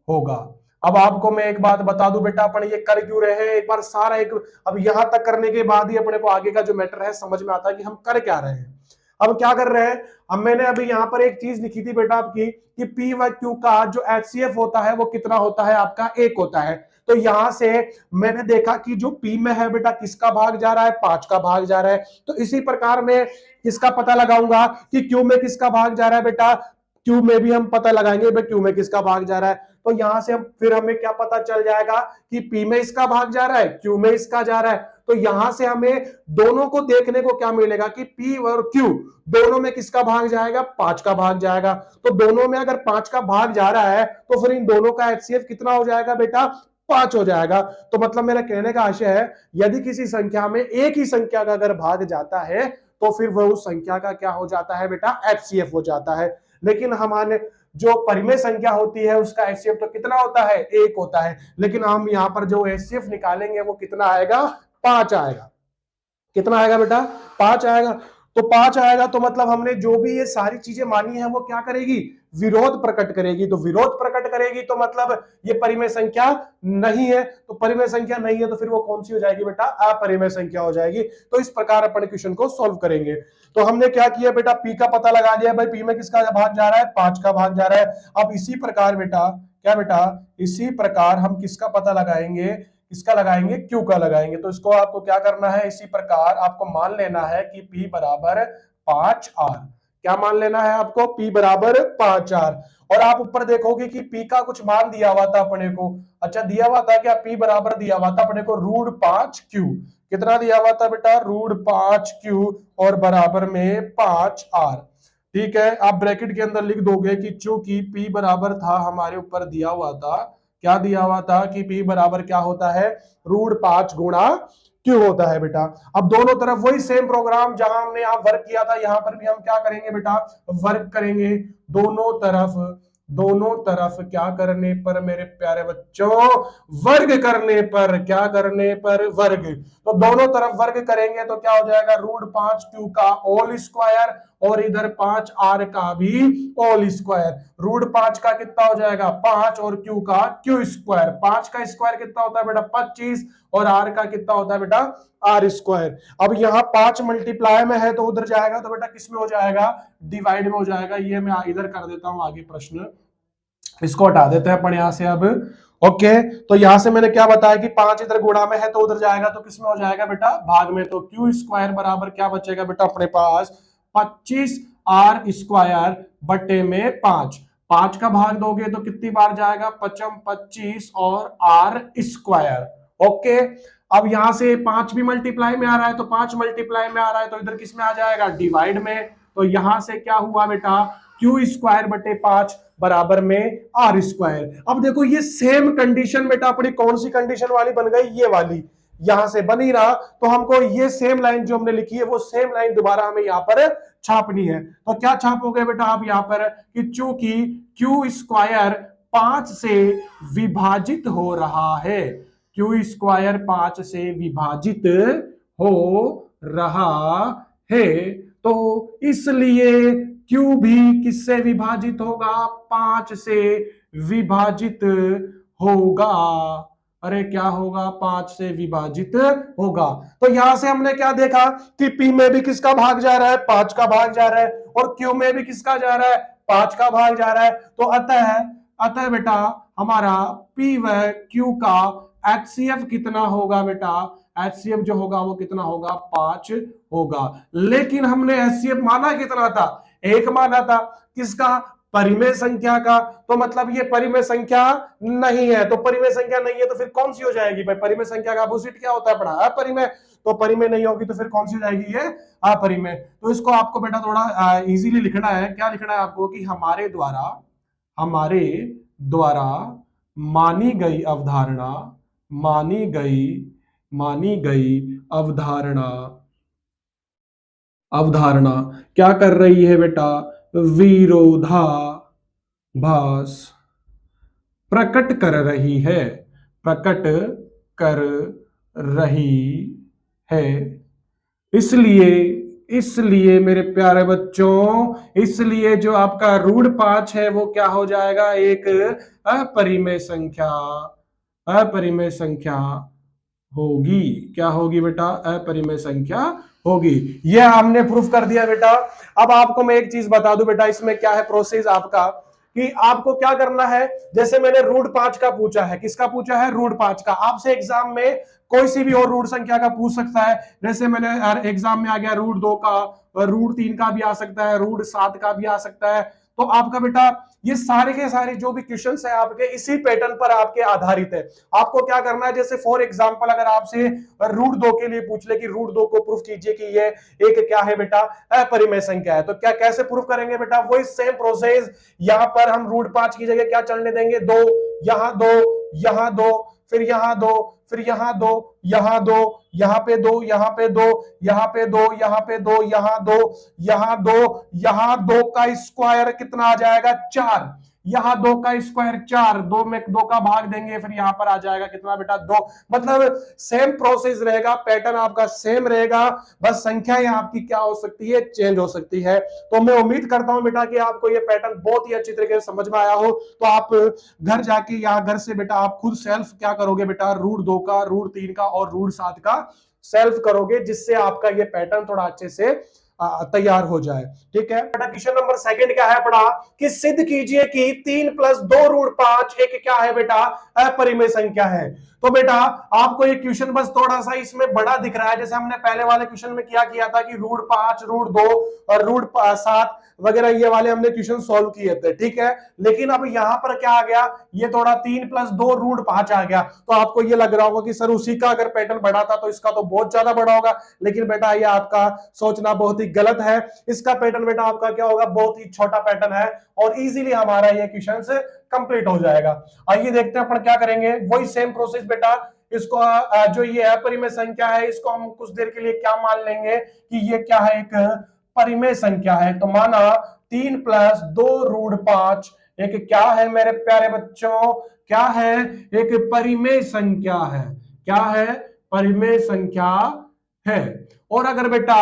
होगा। अब आपको मैं एक बात बता दूं बेटा अपन ये कर क्यों रहे हैं एक बार सारा एक। अब यहां तक करने के बाद ही अपने को आगे का जो मैटर है समझ में आता है कि हम कर क्या रहे हैं। अब क्या कर रहे हैं? अब मैंने अभी यहां पर एक चीज लिखी थी बेटा आपकी कि P व Q का जो HCF होता है वो कितना होता है? आपका 1 होता है। तो यहां से मैंने देखा कि जो P में है बेटा किसका भाग जा रहा है? 5 का भाग जा रहा है। तो इसी प्रकार में किसका पता लगाऊंगा कि Q में किसका भाग जा रहा है बेटा? Q में भी हम पता लगाएंगे भाई Q में किसका भाग जा रहा है। तो यहां से हम फिर हमें क्या पता चल जाएगा कि P में इसका भाग जा रहा है, Q में इसका जा रहा है। तो यहां से हमें दोनों को देखने को क्या मिलेगा कि P और Q दोनों में किसका भाग जाएगा? 5 का भाग जाएगा। तो दोनों में अगर 5 का भाग जा रहा है तो फिर इन दोनों का HCF कितना हो जाएगा बेटा? 5 हो जाएगा। तो मतलब मेरा कहने का आशय है यदि किसी संख्या में एक ही संख्या का अगर भाग जाता है तो फिर वह उस संख्या का क्या हो जाता है बेटा? HCF हो जाता है। लेकिन हमारे जो परिमेय संख्या होती है उसका HCF तो कितना होता है? 1 होता है। लेकिन हम यहां पर जो HCF निकालेंगे वो कितना आएगा? 5 आएगा। कितना आएगा बेटा? 5 आएगा। तो 5 आएगा तो मतलब हमने जो भी ये सारी चीजें मानी है वो क्या करेगी? विरोध प्रकट करेगी। तो विरोध प्रकट करेगी तो मतलब ये परिमेय संख्या नहीं है। तो परिमेय संख्या नहीं है तो फिर वो कौन सी हो जाएगी बेटा? अपरिमेय संख्या हो जाएगी। तो इस प्रकार अपन क्वेश्चन को सॉल्व करेंगे। तो हमने क्या किया बेटा? P का पता लगा लिया। भाई P में किसका भाग जा रहा है? 5 का भाग जा रहा है। अब इसी प्रकार बेटा क्या बेटा? इसी प्रकार हम किसका पता लगाएंगे? इसका लगाएंगे Q का लगाएंगे। तो इसको आपको क्या करना है? इसी प्रकार आपको मान लेना है कि P बराबर 5R। क्या मान लेना है आपको? P बराबर 5R। और आप ऊपर देखोगे कि P का कुछ मान दिया हुआ था अपने को। अच्छा दिया हुआ था क्या? P बराबर दिया हुआ था अपने को √5Q। कितना दिया हुआ था बेटा? √5Q और बराबर में 5R। ठीक है, आप ब्रैकेट के अंदर लिख दोगे कि चूंकि P बराबर था हमारे ऊपर दिया हुआ था क्या दिया हुआ था कि p बराबर क्या होता है, √5 गुणा q होता है बेटा। अब दोनों तरफ वही सेम प्रोग्राम जहां हमने यहाँ वर्क किया था, यहां पर भी हम क्या करेंगे बेटा, वर्क करेंगे। दोनों तरफ क्या करने पर मेरे प्यारे बच्चों, वर्ग करने पर, क्या करने पर, वर्ग। तो दोनों तरफ वर्ग करेंगे तो क्या हो जाएगा, √5 q का होल स्क्वायर और इधर 5 r का भी होल स्क्वायर। √5 का कितना हो जाएगा 5 और q का q स्क्वायर। 5 का स्क्वायर कितना होता है बेटा 25 और r का कितना होता है बेटा r स्क्वायर। अब यहाँ 5 मल्टीप्लाई में है तो उधर जाएगा तो बेटा किस में हो जाएगा, डिवाइड में हो जाएगा। ये मैं इधर कर देता हूं आगे प्रश्न, इसको हटा देते हैं अपन यहां से अब। ओके, तो यहां से मैंने क्या बताया कि 5 इधर गुणा में है तो उधर जाएगा तो किस में हो जाएगा बेटा, भाग में। तो q स्क्वायर बराबर क्या बचेगा बेटा अपने पास, 25 r स्क्वायर बटे में 5। 5 का भाग दोगे तो कितनी बार जाएगा, 5 25 और r स्क्वायर। ओके, अब यहां से 5 भी मल्टीप्लाई में आ रहा है तो 5 मल्टीप्लाई में आ रहा है तो इधर किस में आ जाएगा, डिवाइड में। तो यहां से क्या हुआ बेटा, q स्क्वायर बटे 5 बराबर में r स्क्वायर। अब देखो ये सेम कंडीशन बेटा अपनी कौन सी कंडीशन वाली बन गई, ये वाली, यहां से बन ही रहा। तो हमको ये सेम लाइन जो हमने लिखी है वो सेम लाइन दोबारा हमें यहाँ पर छापनी है। तो क्या छापोगे बेटा आप यहाँ पर, कि चूंकि q स्क्वायर 5 से विभाजित हो रहा है, q स्क्वायर 5 से विभाजित हो रहा है, तो इसलिए q भी किससे विभाजित होगा, 5 से विभाजित होगा। अरे क्या होगा, 5 से विभाजित होगा। तो यहां से हमने क्या देखा कि p में भी किसका भाग जा रहा है, 5 का भाग जा रहा है, और q में भी किसका जा रहा है, 5 का भाग जा रहा है। तो अतः बेटा हमारा p व q का HCF कितना होगा बेटा, HCF जो होगा वो कितना होगा, 5 होगा। लेकिन हमने HCF माना कितना था, 1 माना था। किसका, परिमेय संख्या का। तो मतलब ये परिमेय संख्या नहीं है, तो परिमेय संख्या नहीं है तो फिर कौन सी हो जाएगी भाई, परिमेय संख्या का अपोजिट क्या होता है पढ़ा, अपरिमेय। तो परिमेय नहीं होगी तो फिर कौन सी हो जाएगी, ये अपरिमेय। तो इसको आपको बेटा थोड़ा इजीली लिखना है। क्या लिखना है आपको, कि हमारे द्वारा मानी गई अवधारणा क्या कर रही है बेटा, विरोधाभास प्रकट कर रही है। इसलिए मेरे प्यारे बच्चों, इसलिए जो आपका √5 है वो क्या हो जाएगा, एक अपरिमेय संख्या होगी। क्या होगी बेटा, अपरिमेय संख्या होगी। यह हमने प्रूफ कर दिया बेटा। अब आपको मैं एक चीज बता दूं बेटा, इसमें क्या है प्रोसेस आपका, कि आपको क्या करना है, जैसे मैंने √5 का पूछा है, किसका पूछा है, √5 का। आपसे एग्जाम में कोई सी भी और रूट संख्या का पूछ सकता है। जैसे मैंने एग्जाम में आ गया √2 का, √3 का भी आ सकता है, √7 का भी आ सकता है। तो आपका बेटा ये सारे के सारे जो भी क्वेश्चंस है आपके इसी पैटर्न पर आपके आधारित है। आपको क्या करना है, जैसे फॉर एग्जांपल अगर आपसे √2 के लिए पूछ ले कि √2 को प्रूफ कीजिए कि ये एक क्या है बेटा, अपरिमेय संख्या है, तो क्या कैसे प्रूफ करेंगे बेटा, वही सेम प्रोसेस। यहां पर हम √5 की जगह क्या चलने देंगे, 2, यहां 2, यहां 2, फिर यहां 2, फिर यहां 2, यहां 2, यहां पे 2, यहां पे 2, यहां पे 2, यहां पे 2, यहां 2, यहां 2, यहां 2 का स्क्वायर कितना आ जाएगा, 4। यहां 2 का स्क्वायर 4, 2 में 2 का भाग देंगे, फिर यहां पर आ जाएगा कितना बेटा, 2। मतलब सेम प्रोसेस रहेगा, पैटर्न आपका सेम रहेगा, बस संख्याएं आपकी क्या हो सकती है, चेंज हो सकती है। तो मैं उम्मीद करता हूं बेटा कि आपको ये पैटर्न बहुत ही अच्छी तरीके से समझ में आया हो। तो आप घर जाके या घर से बेटा आप खुद सेल्फ क्या करोगे बेटा, √2 का, √3 का और √7 का सेल्फ करोगे, जिससे आपका ये पैटर्न थोड़ा अच्छे से तैयार हो जाए। ठीक है बेटा, क्वेश्चन नंबर सेकंड क्या है पढ़ा, कि सिद्ध कीजिए कि 3 + 2 √5 एक क्या है बेटा, अपरिमेय संख्या है। तो बेटा आपको ये क्वेश्चन बस थोड़ा सा इसमें बड़ा दिख रहा है, जैसे हमने पहले वाले क्वेश्चन में किया था कि √5, √2 और √7 वगैरह ये वाले हमने क्वेश्चन सॉल्व किए थे। ठीक है, लेकिन अब यहां पर क्या आ गया, ये थोड़ा 3 + 2 √5 आ गया। तो आपको ये लग रहा होगा कि सर उसी का अगर पैटर्न बड़ा था तो इसका तो बहुत ज्यादा बड़ा होगा, लेकिन बेटा ये आपका सोचना बहुत ही गलत है। इसका पैटर्न बेटा आपका क्या होगा, बहुत ही छोटा पैटर्न है और इजीली हमारा ये क्वेश्चन कंप्लीट हो जाएगा। आइए देखते हैं अपन क्या करेंगे, वही सेम प्रोसेस बेटा। इसको जो ये अपरिमेय संख्या है इसको हम कुछ देर के लिए क्या मान लेंगे कि ये क्या है, एक परिमेय संख्या है। तो माना 3 + 2 √ 5 एक क्या है मेरे प्यारे बच्चों, क्या है, एक परिमेय संख्या है। क्या है, परिमेय संख्या है। और अगर बेटा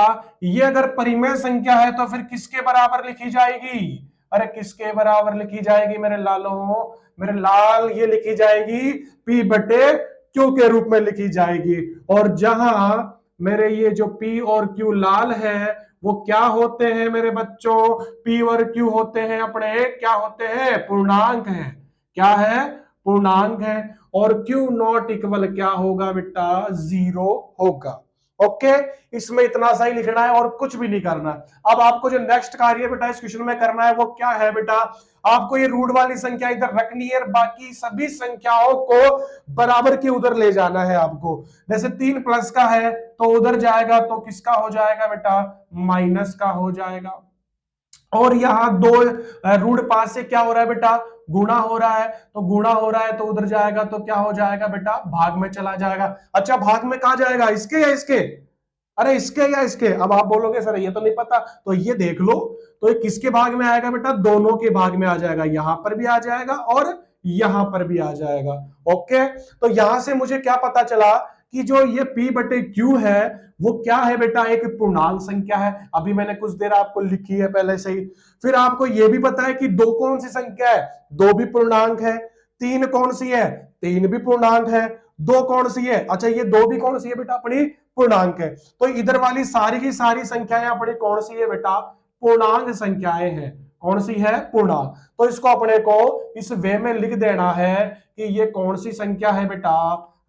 ये अगर परिमेय संख्या है तो फिर किसके बराबर लिखी जाएगी, अरे किसके बराबर लिखी जाएगी मेरे लालों, मेरे लाल, ये लिखी जाएगी P/Q के रूप में लिखी जाएगी। और जहां मेरे ये जो P और Q लाल है वो क्या होते हैं मेरे बच्चों, P और Q होते हैं अपने, क्या होते हैं, पूर्णांक है। क्या है, पूर्णांक है। और Q0 क्या होगा बेटा, 0 होगा। ओके, इसमें इतना सा ही लिखना है और कुछ भी नहीं करना। अब आपको जो नेक्स्ट कार्य बेटा इस क्वेश्चन में करना है वो क्या है बेटा, आपको ये रूट वाली संख्या इधर रखनी है, बाकी सभी संख्याओं को बराबर के उधर ले जाना है आपको। जैसे 3+ का है तो उधर जाएगा तो किसका हो जाएगा बेटा, माइनस का हो जाएगा। और यहाँ 2 √5 से क्या हो रहा है बेटा, गुणा हो रहा है, तो गुणा हो रहा है तो उधर जाएगा तो क्या हो जाएगा बेटा, भाग में चला जाएगा। अच्छा, भाग में कहा जाएगा, इसके या इसके, अरे इसके या इसके। अब आप बोलोगे सर ये तो नहीं पता, तो ये देख लो, तो ये किसके भाग में आएगा बेटा, दोनों के भाग में आ जाएगा। यहां पर भी आ जाएगा और यहां पर भी आ जाएगा। ओके, तो यहां से मुझे क्या पता चला कि जो ये P/Q है वो क्या है बेटा, एक पूर्णांक संख्या है। अभी मैंने कुछ देर आपको लिखी है पहले से ही। फिर आपको यह भी पता है कि 2 कौन सी संख्या है, 2 भी पूर्णांक है। 3 कौन सी है, 3 भी पूर्णांक है। 2 कौन सी है, अच्छा ये 2 भी कौन सी है बेटा, अपनी पूर्णांक है। तो इधर वाली सारी की सारी संख्याएं अपनी कौन सी है बेटा, पूर्णांक संख्याएं हैं। कौन सी है, पूर्णांक। तो इसको अपने को इस वे में लिख देना है कि ये कौन सी संख्या है बेटा,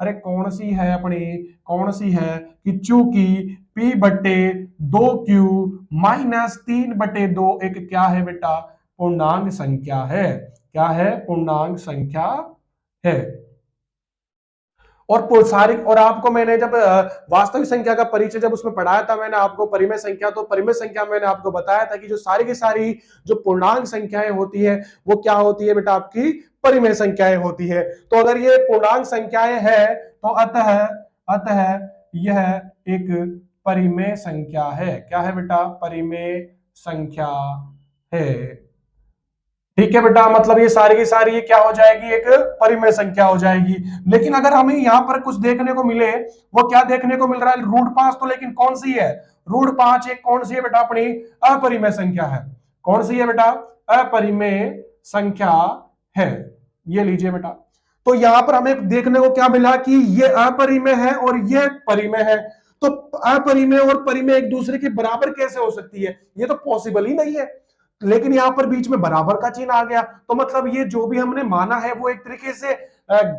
अरे कौन सी है अपनी, कौन सी है कि चूंकि P/2Q - 3/2 एक क्या है बेटा, पूर्णांक संख्या है। क्या है, पूर्णांक संख्या है। और आपको मैंने जब वास्तविक संख्या का परिचय जब उसमें पढ़ाया था मैंने आपको परिमेय संख्या, तो परिमेय संख्या मैंने आपको बताया था कि जो सारी की सारी जो पूर्णांक संख्याएं होती है वो क्या होती है बेटा, आपकी परिमेय संख्याएं होती है। तो अगर ये पूर्णांक संख्याएं हैं तो अतः यह एक परिमेय संख्या है। क्या है बेटा, परिमेय संख्या है। ठीक है बेटा, मतलब ये सारी की सारी ये क्या हो जाएगी, एक परिमेय संख्या हो जाएगी। लेकिन अगर हमें यहाँ पर कुछ देखने को मिले, वो क्या देखने को मिल रहा है, √5 तो, लेकिन कौन सी है, √5 एक कौन सी है बेटा, अपनी अपरिमेय संख्या है। कौन सी है बेटा, अपरिमेय संख्या है। ये लीजिए बेटा, तो यहां पर हमें देखने को क्या मिला कि ये अपरिमेय है और ये परिमेय है। तो अपरिमेय और परिमेय एक दूसरे के बराबर कैसे हो सकती है, ये तो पॉसिबल ही नहीं है। लेकिन यहां पर बीच में बराबर का चिन्ह आ गया, तो मतलब ये जो भी हमने माना है वो एक तरीके से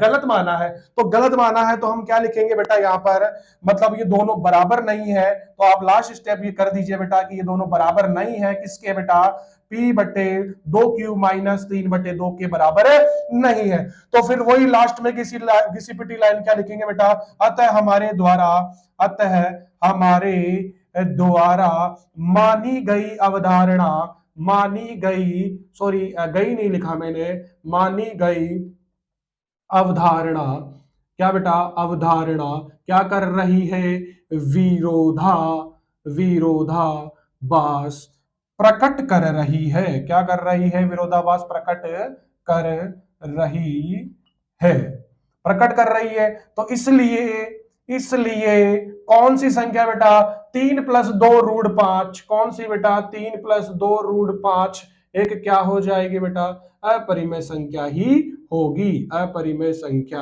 गलत माना है। तो गलत माना है तो हम क्या लिखेंगे बेटा यहाँ पर, मतलब ये दोनों बराबर नहीं है। तो आप लास्ट स्टेप ये कर दीजिए बेटा कि ये दोनों बराबर नहीं है, किसके बेटा, P/2Q - 3/2 के बराबर नहीं है। तो फिर वही लास्ट में किसी पिटी लाइन क्या लिखेंगे बेटा, अतः हमारे द्वारा मानी गई मानी गई अवधारणा, क्या बेटा, अवधारणा क्या कर रही है, विरोधाभास प्रकट कर रही है। क्या कर रही है, विरोधाभास प्रकट कर रही है, प्रकट कर रही है। तो इसलिए कौन सी संख्या बेटा, 3 + 2 √ 5, कौन सी बेटा, 3 + 2 √ 5 एक क्या हो जाएगी बेटा, अपरिमेय संख्या ही होगी, अपरिमेय संख्या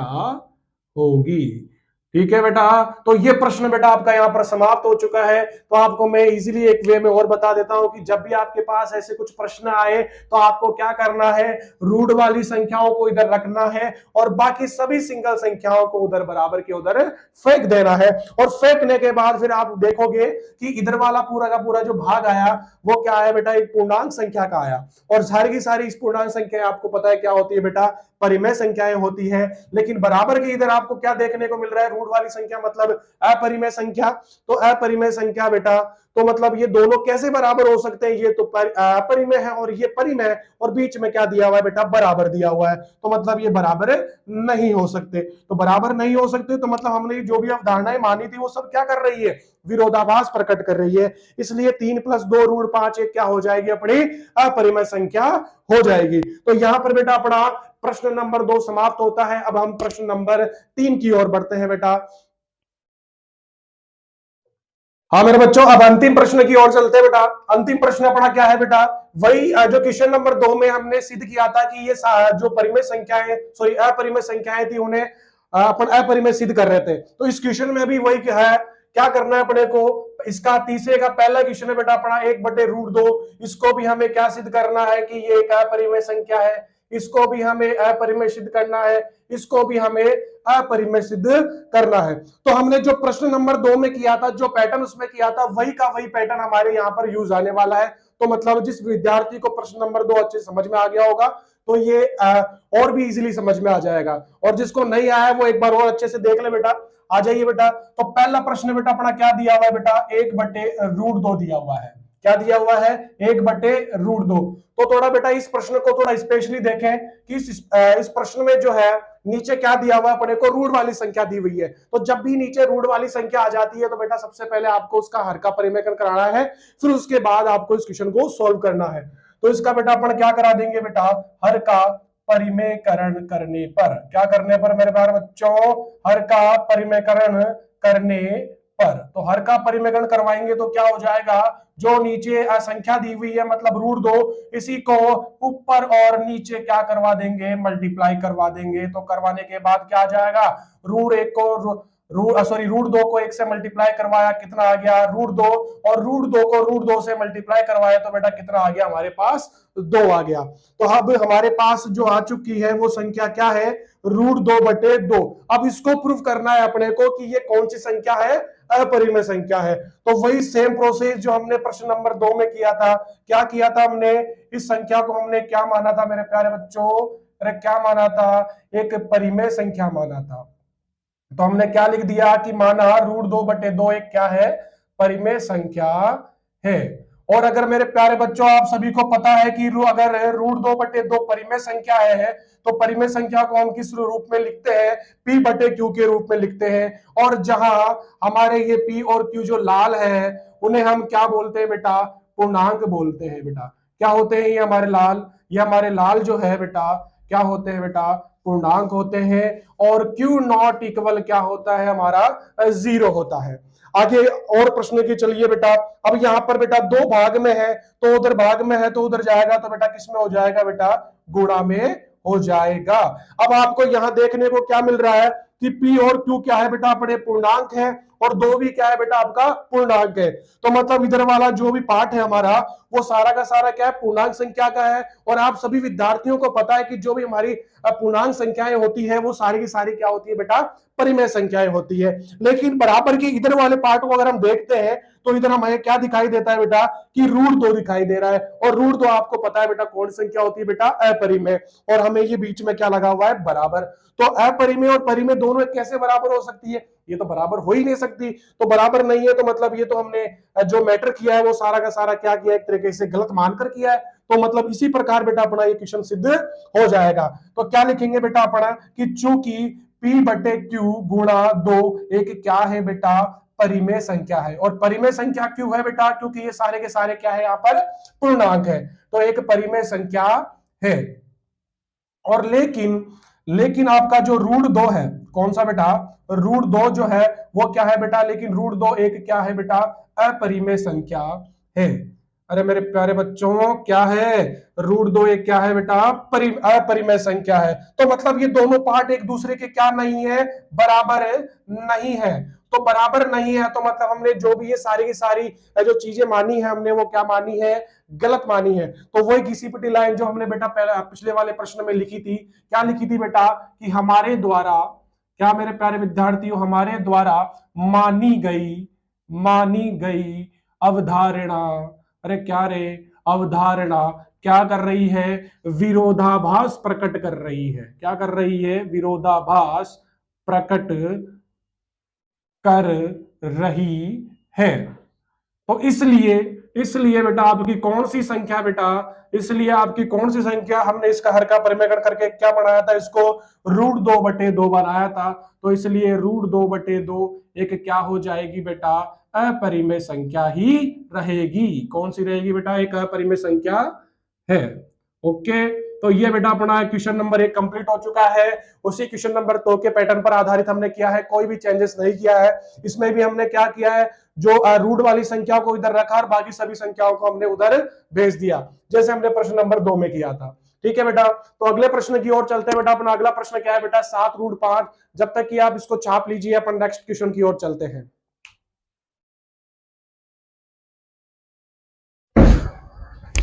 होगी। ठीक है बेटा, तो ये प्रश्न बेटा आपका यहाँ पर समाप्त हो चुका है। तो आपको मैं इजीली एक वे में और बता देता हूं कि जब भी आपके पास ऐसे कुछ प्रश्न आए तो आपको क्या करना है, रूट वाली संख्याओं को इधर रखना है और बाकी सभी सिंगल संख्याओं को उधर बराबर के उधर फेंक देना है। और फेंकने के बाद फिर आप देखोगे कि इधर वाला पूरा का पूरा जो भाग आया वो क्या है बेटा, एक पूर्णांक संख्या का आया। और सारी की सारी इस पूर्णांक संख्या आपको पता है क्या होती है बेटा, परिमेय संख्याएं होती है। लेकिन बराबर के इधर आपको क्या देखने को मिल रहा है, रूट वाली संख्या मतलब अपरिमेय संख्या। तो अपरिमेय संख्या बेटा, तो मतलब ये दोनों कैसे बराबर हो सकते हैं, ये तो अपरिमेय है और ये परिमेय है, और बीच में क्या दिया हुआ है बेटा, बराबर दिया हुआ है, तो मतलब ये बराबर नहीं हो सकते। तो बराबर नहीं हो सकते तो मतलब हमने जो भी अवधारणाएं मानी थी वो सब क्या कर रही है, विरोधाभास प्रकट कर रही है। इसलिए 3 + 2 रूट 5 एक क्या हो जाएगी, अपनी अपरिमेय संख्या हो जाएगी। तो यहां पर बेटा अपना प्रश्न नंबर 2 समाप्त होता है। अब हम प्रश्न नंबर 3 की ओर बढ़ते हैं बेटा। हाँ मेरे बच्चों, अब अंतिम प्रश्न की ओर चलते हैं बेटा। अंतिम प्रश्न अपना क्या है बेटा, वही जो क्वेश्चन नंबर 2 में हमने सिद्ध किया था कि ये जो परिमेय संख्याएं, सॉरी अपरिमेय संख्याएं थी, उन्हें अपन अपरिमेय सिद्ध कर रहे थे। तो इस क्वेश्चन में भी वही है, क्या करना है अपने को, इसका तीसरे का पहला क्वेश्चन है बेटा अपना 1/√2। इसको भी हमें क्या सिद्ध करना है कि ये एक अपरिमेय संख्या है, इसको भी हमें अपरिमेय सिद्ध करना है, इसको भी हमें अपरिमेय सिद्ध करना है। तो हमने जो प्रश्न नंबर 2 में किया था, जो पैटर्न उसमें किया था, वही का वही पैटर्न हमारे यहाँ पर यूज आने वाला है। तो मतलब जिस विद्यार्थी को प्रश्न नंबर 2 अच्छे समझ में आ गया होगा तो ये और भी इजीली समझ में आ जाएगा, और जिसको नहीं आया है वो एक बार और अच्छे से देख ले बेटा। आ जाइए बेटा। तो पहला प्रश्न बेटा अपना क्या दिया हुआ है बेटा, 1/√2 दिया हुआ है। क्या दिया हुआ है, 1/√2। तो थोड़ा बेटा इस प्रश्न को थोड़ा स्पेशली देखें कि इस प्रश्न में जो है नीचे क्या दिया हुआ है अपने को, रूट वाली संख्या दी हुई है। तो जब भी नीचे रूट वाली संख्या आ जाती है तो बेटा सबसे पहले आपको उसका हर का परिमेयकरण कराना है, फिर उसके बाद आपको इस क्वेश्चन को सॉल्व करना है। तो इसका बेटा अपन क्या करा देंगे बेटा, हर का परिमेयकरण करने पर, क्या करने पर मेरे प्यारे बच्चों, हर का परिमेयकरण करने पर। तो हर का परिमेयकरण करवाएंगे तो क्या हो जाएगा, जो नीचे संख्या दी हुई है मतलब √2, इसी को ऊपर और नीचे क्या करवा देंगे, मल्टीप्लाई करवा देंगे। तो करवाने के बाद क्या आ जाएगा, √1 को √2 को 1 से मल्टीप्लाई करवाया, कितना आ गया, √2, और √2 को √2 से मल्टीप्लाई करवाया तो बेटा कितना आ गया हमारे पास, 2 आ गया। तो अब हमारे पास जो आ चुकी है वो संख्या क्या है, √2/2। अब इसको प्रूफ करना है अपने को कि ये कौन सी संख्या है, अपरिमेय संख्या है। तो वही सेम प्रोसेस जो हमने प्रश्न नंबर 2 में किया था। क्या किया था हमने, इस संख्या को हमने क्या माना था मेरे प्यारे बच्चों, अरे क्या माना था, एक परिमेय संख्या माना था। तो हमने क्या लिख दिया कि माना √2/2 एक क्या है, परिमेय संख्या है। और अगर मेरे प्यारे बच्चों आप सभी को पता है कि अगर √2/2 परिमेय संख्या है तो परिमेय संख्या को हम किस रूप में लिखते हैं, p/q के रूप में लिखते हैं। और जहां हमारे ये p और q जो लाल है उन्हें हम क्या बोलते हैं बेटा, पूर्णांक बोलते हैं बेटा। क्या होते हैं ये हमारे लाल, ये हमारे लाल जो है बेटा क्या होते हैं बेटा, पूर्णांक होते हैं। और Q0 क्या होता है हमारा, 0 होता है। आगे और प्रश्न की चलिए बेटा। अब यहाँ पर बेटा 2 भाग में है तो उधर भाग में है तो उधर जाएगा, तो बेटा किस में हो जाएगा बेटा, गुणा में हो जाएगा। अब आपको यहाँ देखने को क्या मिल रहा है कि P और Q क्या है बेटा, अपने पूर्णांक है, और 2 भी क्या है बेटा, आपका पूर्णांक है। तो मतलब इधर वाला जो भी पार्ट है हमारा वो सारा का सारा क्या है, पूर्णांक संख्या का है। और आप सभी विद्यार्थियों को पता है कि जो भी हमारी पूर्णांक संख्याएं होती है वो सारी की सारी क्या होती है बेटा, परिमेय संख्याएं होती है। लेकिन बराबर के इधर वाले पार्ट को अगर हम देखते हैं तो इधर हमें क्या दिखाई देता है बेटा, कि √2 दिखाई दे रहा है। और √2 आपको पता है बेटा कौन संख्या होती है बेटा, अपरिमेय। और हमें ये बीच में क्या लगा हुआ है, बराबर। तो अपरिमेय और परिमेय दोनों कैसे बराबर हो सकती है, ये तो बराबर हो ही नहीं सकती। तो बराबर नहीं है तो मतलब ये तो हमने जो मैटर किया है वो सारा का सारा क्या किया, एक तरीके से गलत मानकर किया है। तो मतलब इसी प्रकार बेटा अपना ये क्वेश्चन सिद्ध हो जाएगा। तो क्या लिखेंगे बेटा अपना, कि चूंकि p/q गुणा 2 एक क्या है बेटा, परिमेय संख्या है। और परिमेय संख्या क्यों है बेटा, क्योंकि ये सारे के सारे क्या है यहाँ पर, पूर्णांक है। तो एक परिमेय संख्या है। और लेकिन आपका जो √2 है, कौन सा बेटा, √2 जो है वो क्या है बेटा, लेकिन √2 एक क्या है बेटा, अपरिमेय संख्या है। अरे मेरे प्यारे बच्चों क्या है, √2 एक क्या है बेटा, अपरिमेय संख्या है। तो मतलब ये दोनों पार्ट एक दूसरे के क्या नहीं है, बराबर नहीं है। तो बराबर नहीं है तो मतलब हमने जो भी ये सारी की सारी जो चीजें मानी है हमने वो क्या मानी है, गलत मानी है। तो वही घिसी-पिटी लाइन जो हमने बेटा पिछले वाले प्रश्न में लिखी थी, क्या लिखी थी बेटा, कि हमारे द्वारा, क्या मेरे प्यारे विद्यार्थियों, हमारे द्वारा मानी गई अवधारणा, अरे क्या रे, अवधारणा क्या कर रही है, विरोधाभास प्रकट कर रही है। क्या कर रही है, विरोधाभास प्रकट कर रही है। तो इसलिए बेटा आपकी कौन सी संख्या बेटा, इसलिए आपकी कौन सी संख्या, हमने इसका हर का परिमेयकरण करके क्या बनाया था, इसको √2/2 बनाया था। तो इसलिए √2/2 एक क्या हो जाएगी बेटा, अपरिमेय संख्या ही रहेगी। कौन सी रहेगी बेटा, एक अपरिमेय संख्या है। ओके, तो ये बेटा अपना क्वेश्चन नंबर 1 कंप्लीट हो चुका है। उसी क्वेश्चन नंबर 2 के पैटर्न पर आधारित हमने किया है, कोई भी चेंजेस नहीं किया है। इसमें भी हमने क्या किया है, जो रूट वाली संख्याओं को इधर रखा और बाकी सभी संख्याओं को हमने उधर भेज दिया, जैसे हमने प्रश्न नंबर 2 में किया था। ठीक है बेटा, तो अगले प्रश्न की ओर चलते हैं बेटा। अपना अगला प्रश्न क्या है बेटा, 7√5। जब तक कि आप इसको छाप लीजिए, अपन नेक्स्ट क्वेश्चन की ओर चलते हैं।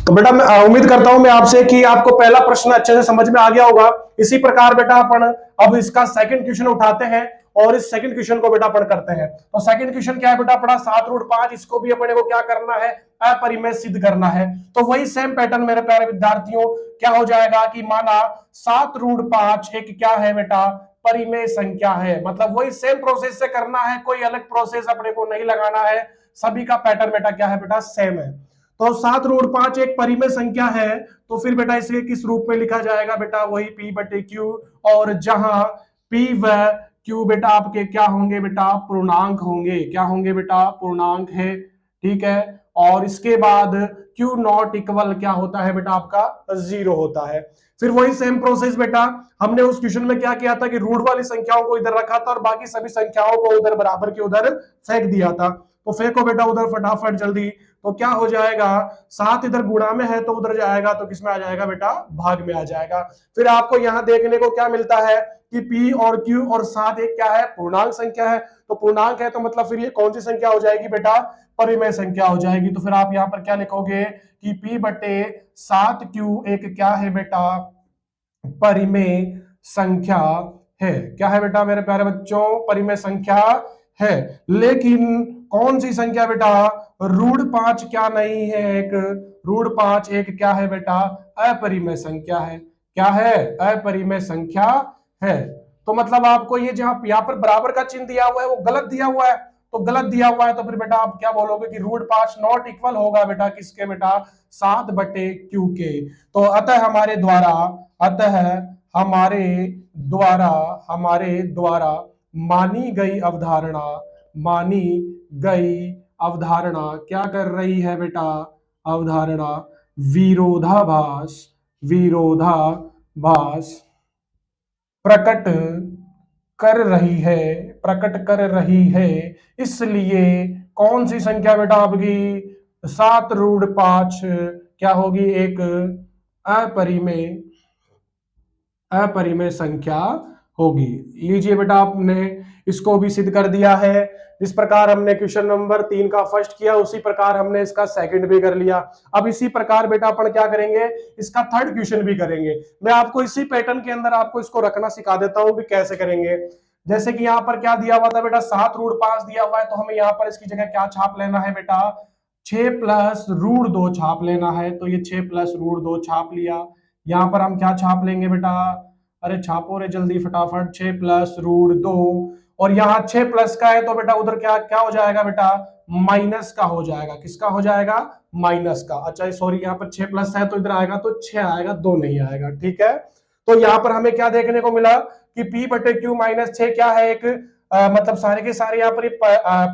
तो बेटा मैं उम्मीद करता हूं मैं आपसे कि आपको पहला प्रश्न अच्छे से समझ में आ गया होगा। इसी प्रकार बेटा अपन अब इसका सेकंड क्वेश्चन उठाते हैं और इस सेकंड क्वेश्चन को बेटा अपन करते हैं। तो सेकंड क्वेश्चन क्या है बेटा अपना, 7√5। इसको भी अपने को क्या करना है, अपरिमेय सिद्ध करना है। तो वही सेम पैटर्न मेरे प्यारे विद्यार्थियों, क्या हो जाएगा कि माना 7√5 एक क्या है बेटा, परिमेय संख्या है। मतलब वही सेम प्रोसेस से करना है, कोई अलग प्रोसेस अपने को नहीं लगाना है, सभी का पैटर्न बेटा क्या है बेटा, सेम है। तो 7√5 एक परिमेय संख्या है, तो फिर बेटा इसे किस रूप में लिखा जाएगा बेटा, वही P/Q। और जहां P व Q बेटा आपके क्या होंगे बेटा, पूर्णांक होंगे। क्या होंगे बेटा, पूर्णांक है। ठीक है, और इसके बाद Q0 इक्वल क्या होता है बेटा, आपका 0 होता है। फिर वही सेम प्रोसेस बेटा, हमने उस क्वेश्चन में क्या किया था कि रूट वाली संख्याओं को इधर रखा था और बाकी सभी संख्याओं को उधर बराबर के उधर फेंक दिया था। तो फेंको बेटा उधर फटाफट जल्दी। तो क्या हो जाएगा, 7 इधर गुणा में है तो उधर जाएगा, तो किसमें आ जाएगा बेटा, भाग में आ जाएगा। फिर आपको यहां देखने को क्या मिलता है कि P और Q और 7 एक क्या है, पूर्णांक संख्या है। तो पूर्णांक है तो मतलब फिर ये कौन सी संख्या हो जाएगी बेटा, परिमेय संख्या हो जाएगी। तो फिर आप यहाँ पर क्या लिखोगे कि P/7Q एक क्या है बेटा, परिमेय संख्या है। क्या है बेटा मेरे प्यारे बच्चों, परिमेय संख्या है। लेकिन कौन सी संख्या बेटा, √5 क्या नहीं है, एक √5 एक क्या है बेटा, अपरिमेय संख्या है। क्या है, अपरिमेय संख्या है। तो मतलब आपको ये जहां यहाँ पर बराबर का चिन्ह दिया हुआ है वो गलत दिया हुआ है। तो गलत दिया हुआ है तो फिर बेटा आप क्या बोलोगे कि √5 नॉट इक्वल होगा बेटा किसके बेटा, 7/Q के। तो अतः हमारे द्वारा मानी गई अवधारणा क्या कर रही है बेटा, अवधारणा विरोधाभास प्रकट कर रही है। इसलिए कौन सी संख्या बेटा आपकी, 7√5 क्या होगी, एक अपरिमेय संख्या होगी। लीजिए बेटा आपने इसको भी सिद्ध कर दिया है। जिस प्रकार हमने क्वेश्चन नंबर 3 का फर्स्ट किया उसी प्रकार हमने इसका सेकंड भी कर लिया। अब इसी प्रकार बेटा अपन क्या करेंगे, इसका थर्ड क्वेश्चन भी करेंगे। मैं आपको इसी पैटर्न के अंदर आपको इसको रखना सिखा देता हूं कि कैसे करेंगे। जैसे कि यहाँ पर क्या दिया हुआ था बेटा, 7√5 दिया हुआ है, तो हमें यहाँ पर इसकी जगह क्या छाप लेना है बेटा, 6+√2 छाप लेना है। तो ये 6+√2 छाप लिया। यहाँ पर हम क्या छाप लेंगे बेटा, अरे छापो रे जल्दी फटाफट, 6+√2। और यहाँ 6 प्लस का है तो बेटा उधर क्या क्या हो जाएगा बेटा, माइनस का हो जाएगा। किसका हो जाएगा, माइनस का। अच्छा सॉरी, यहाँ पर 6 प्लस है तो इधर आएगा तो 6 आएगा, 2 नहीं आएगा। ठीक है, तो यहाँ पर हमें क्या देखने को मिला कि P/Q -6 क्या है, एक मतलब सारे के सारे यहाँ पर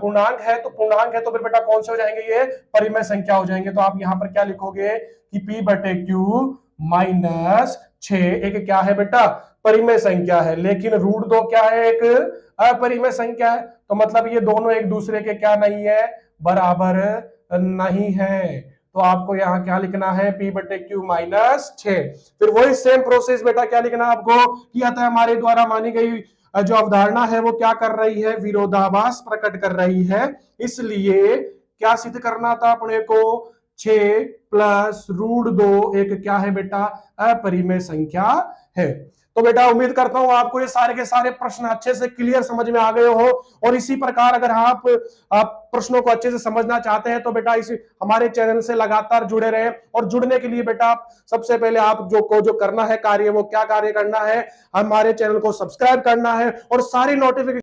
पूर्णांक है। तो पूर्णांक है तो फिर बेटा कौन से हो जाएंगे, ये परिमेय संख्या हो जाएंगे। तो आप यहाँ पर क्या लिखोगे कि P/Q -6 एक क्या है बेटा, परिमेय संख्या है। लेकिन √2 क्या है, एक अपरिमेय संख्या है। तो मतलब ये दोनों एक दूसरे के क्या नहीं है, बराबर नहीं है। तो आपको यहाँ क्या लिखना है, P/Q -6। फिर वही सेम प्रोसेस बेटा क्या लिखना है आपको, कि अतः हमारे द्वारा मानी गई जो अवधारणा है वो क्या कर रही है, विरोधाभास प्रकट कर रही है। इसलिए क्या सिद्ध करना था अपने को, 6+√2 एक क्या है बेटा, अपरिमेय संख्या है। तो बेटा उम्मीद करता हूं आपको ये सारे के सारे प्रश्न अच्छे से क्लियर समझ में आ गए हो। और इसी प्रकार अगर आप प्रश्नों को अच्छे से समझना चाहते हैं तो बेटा इस हमारे चैनल से लगातार जुड़े रहें। और जुड़ने के लिए बेटा सबसे पहले आप जो करना है कार्य, वो क्या कार्य करना है, हमारे चैनल को सब्सक्राइब करना है और सारी नोटिफिकेशन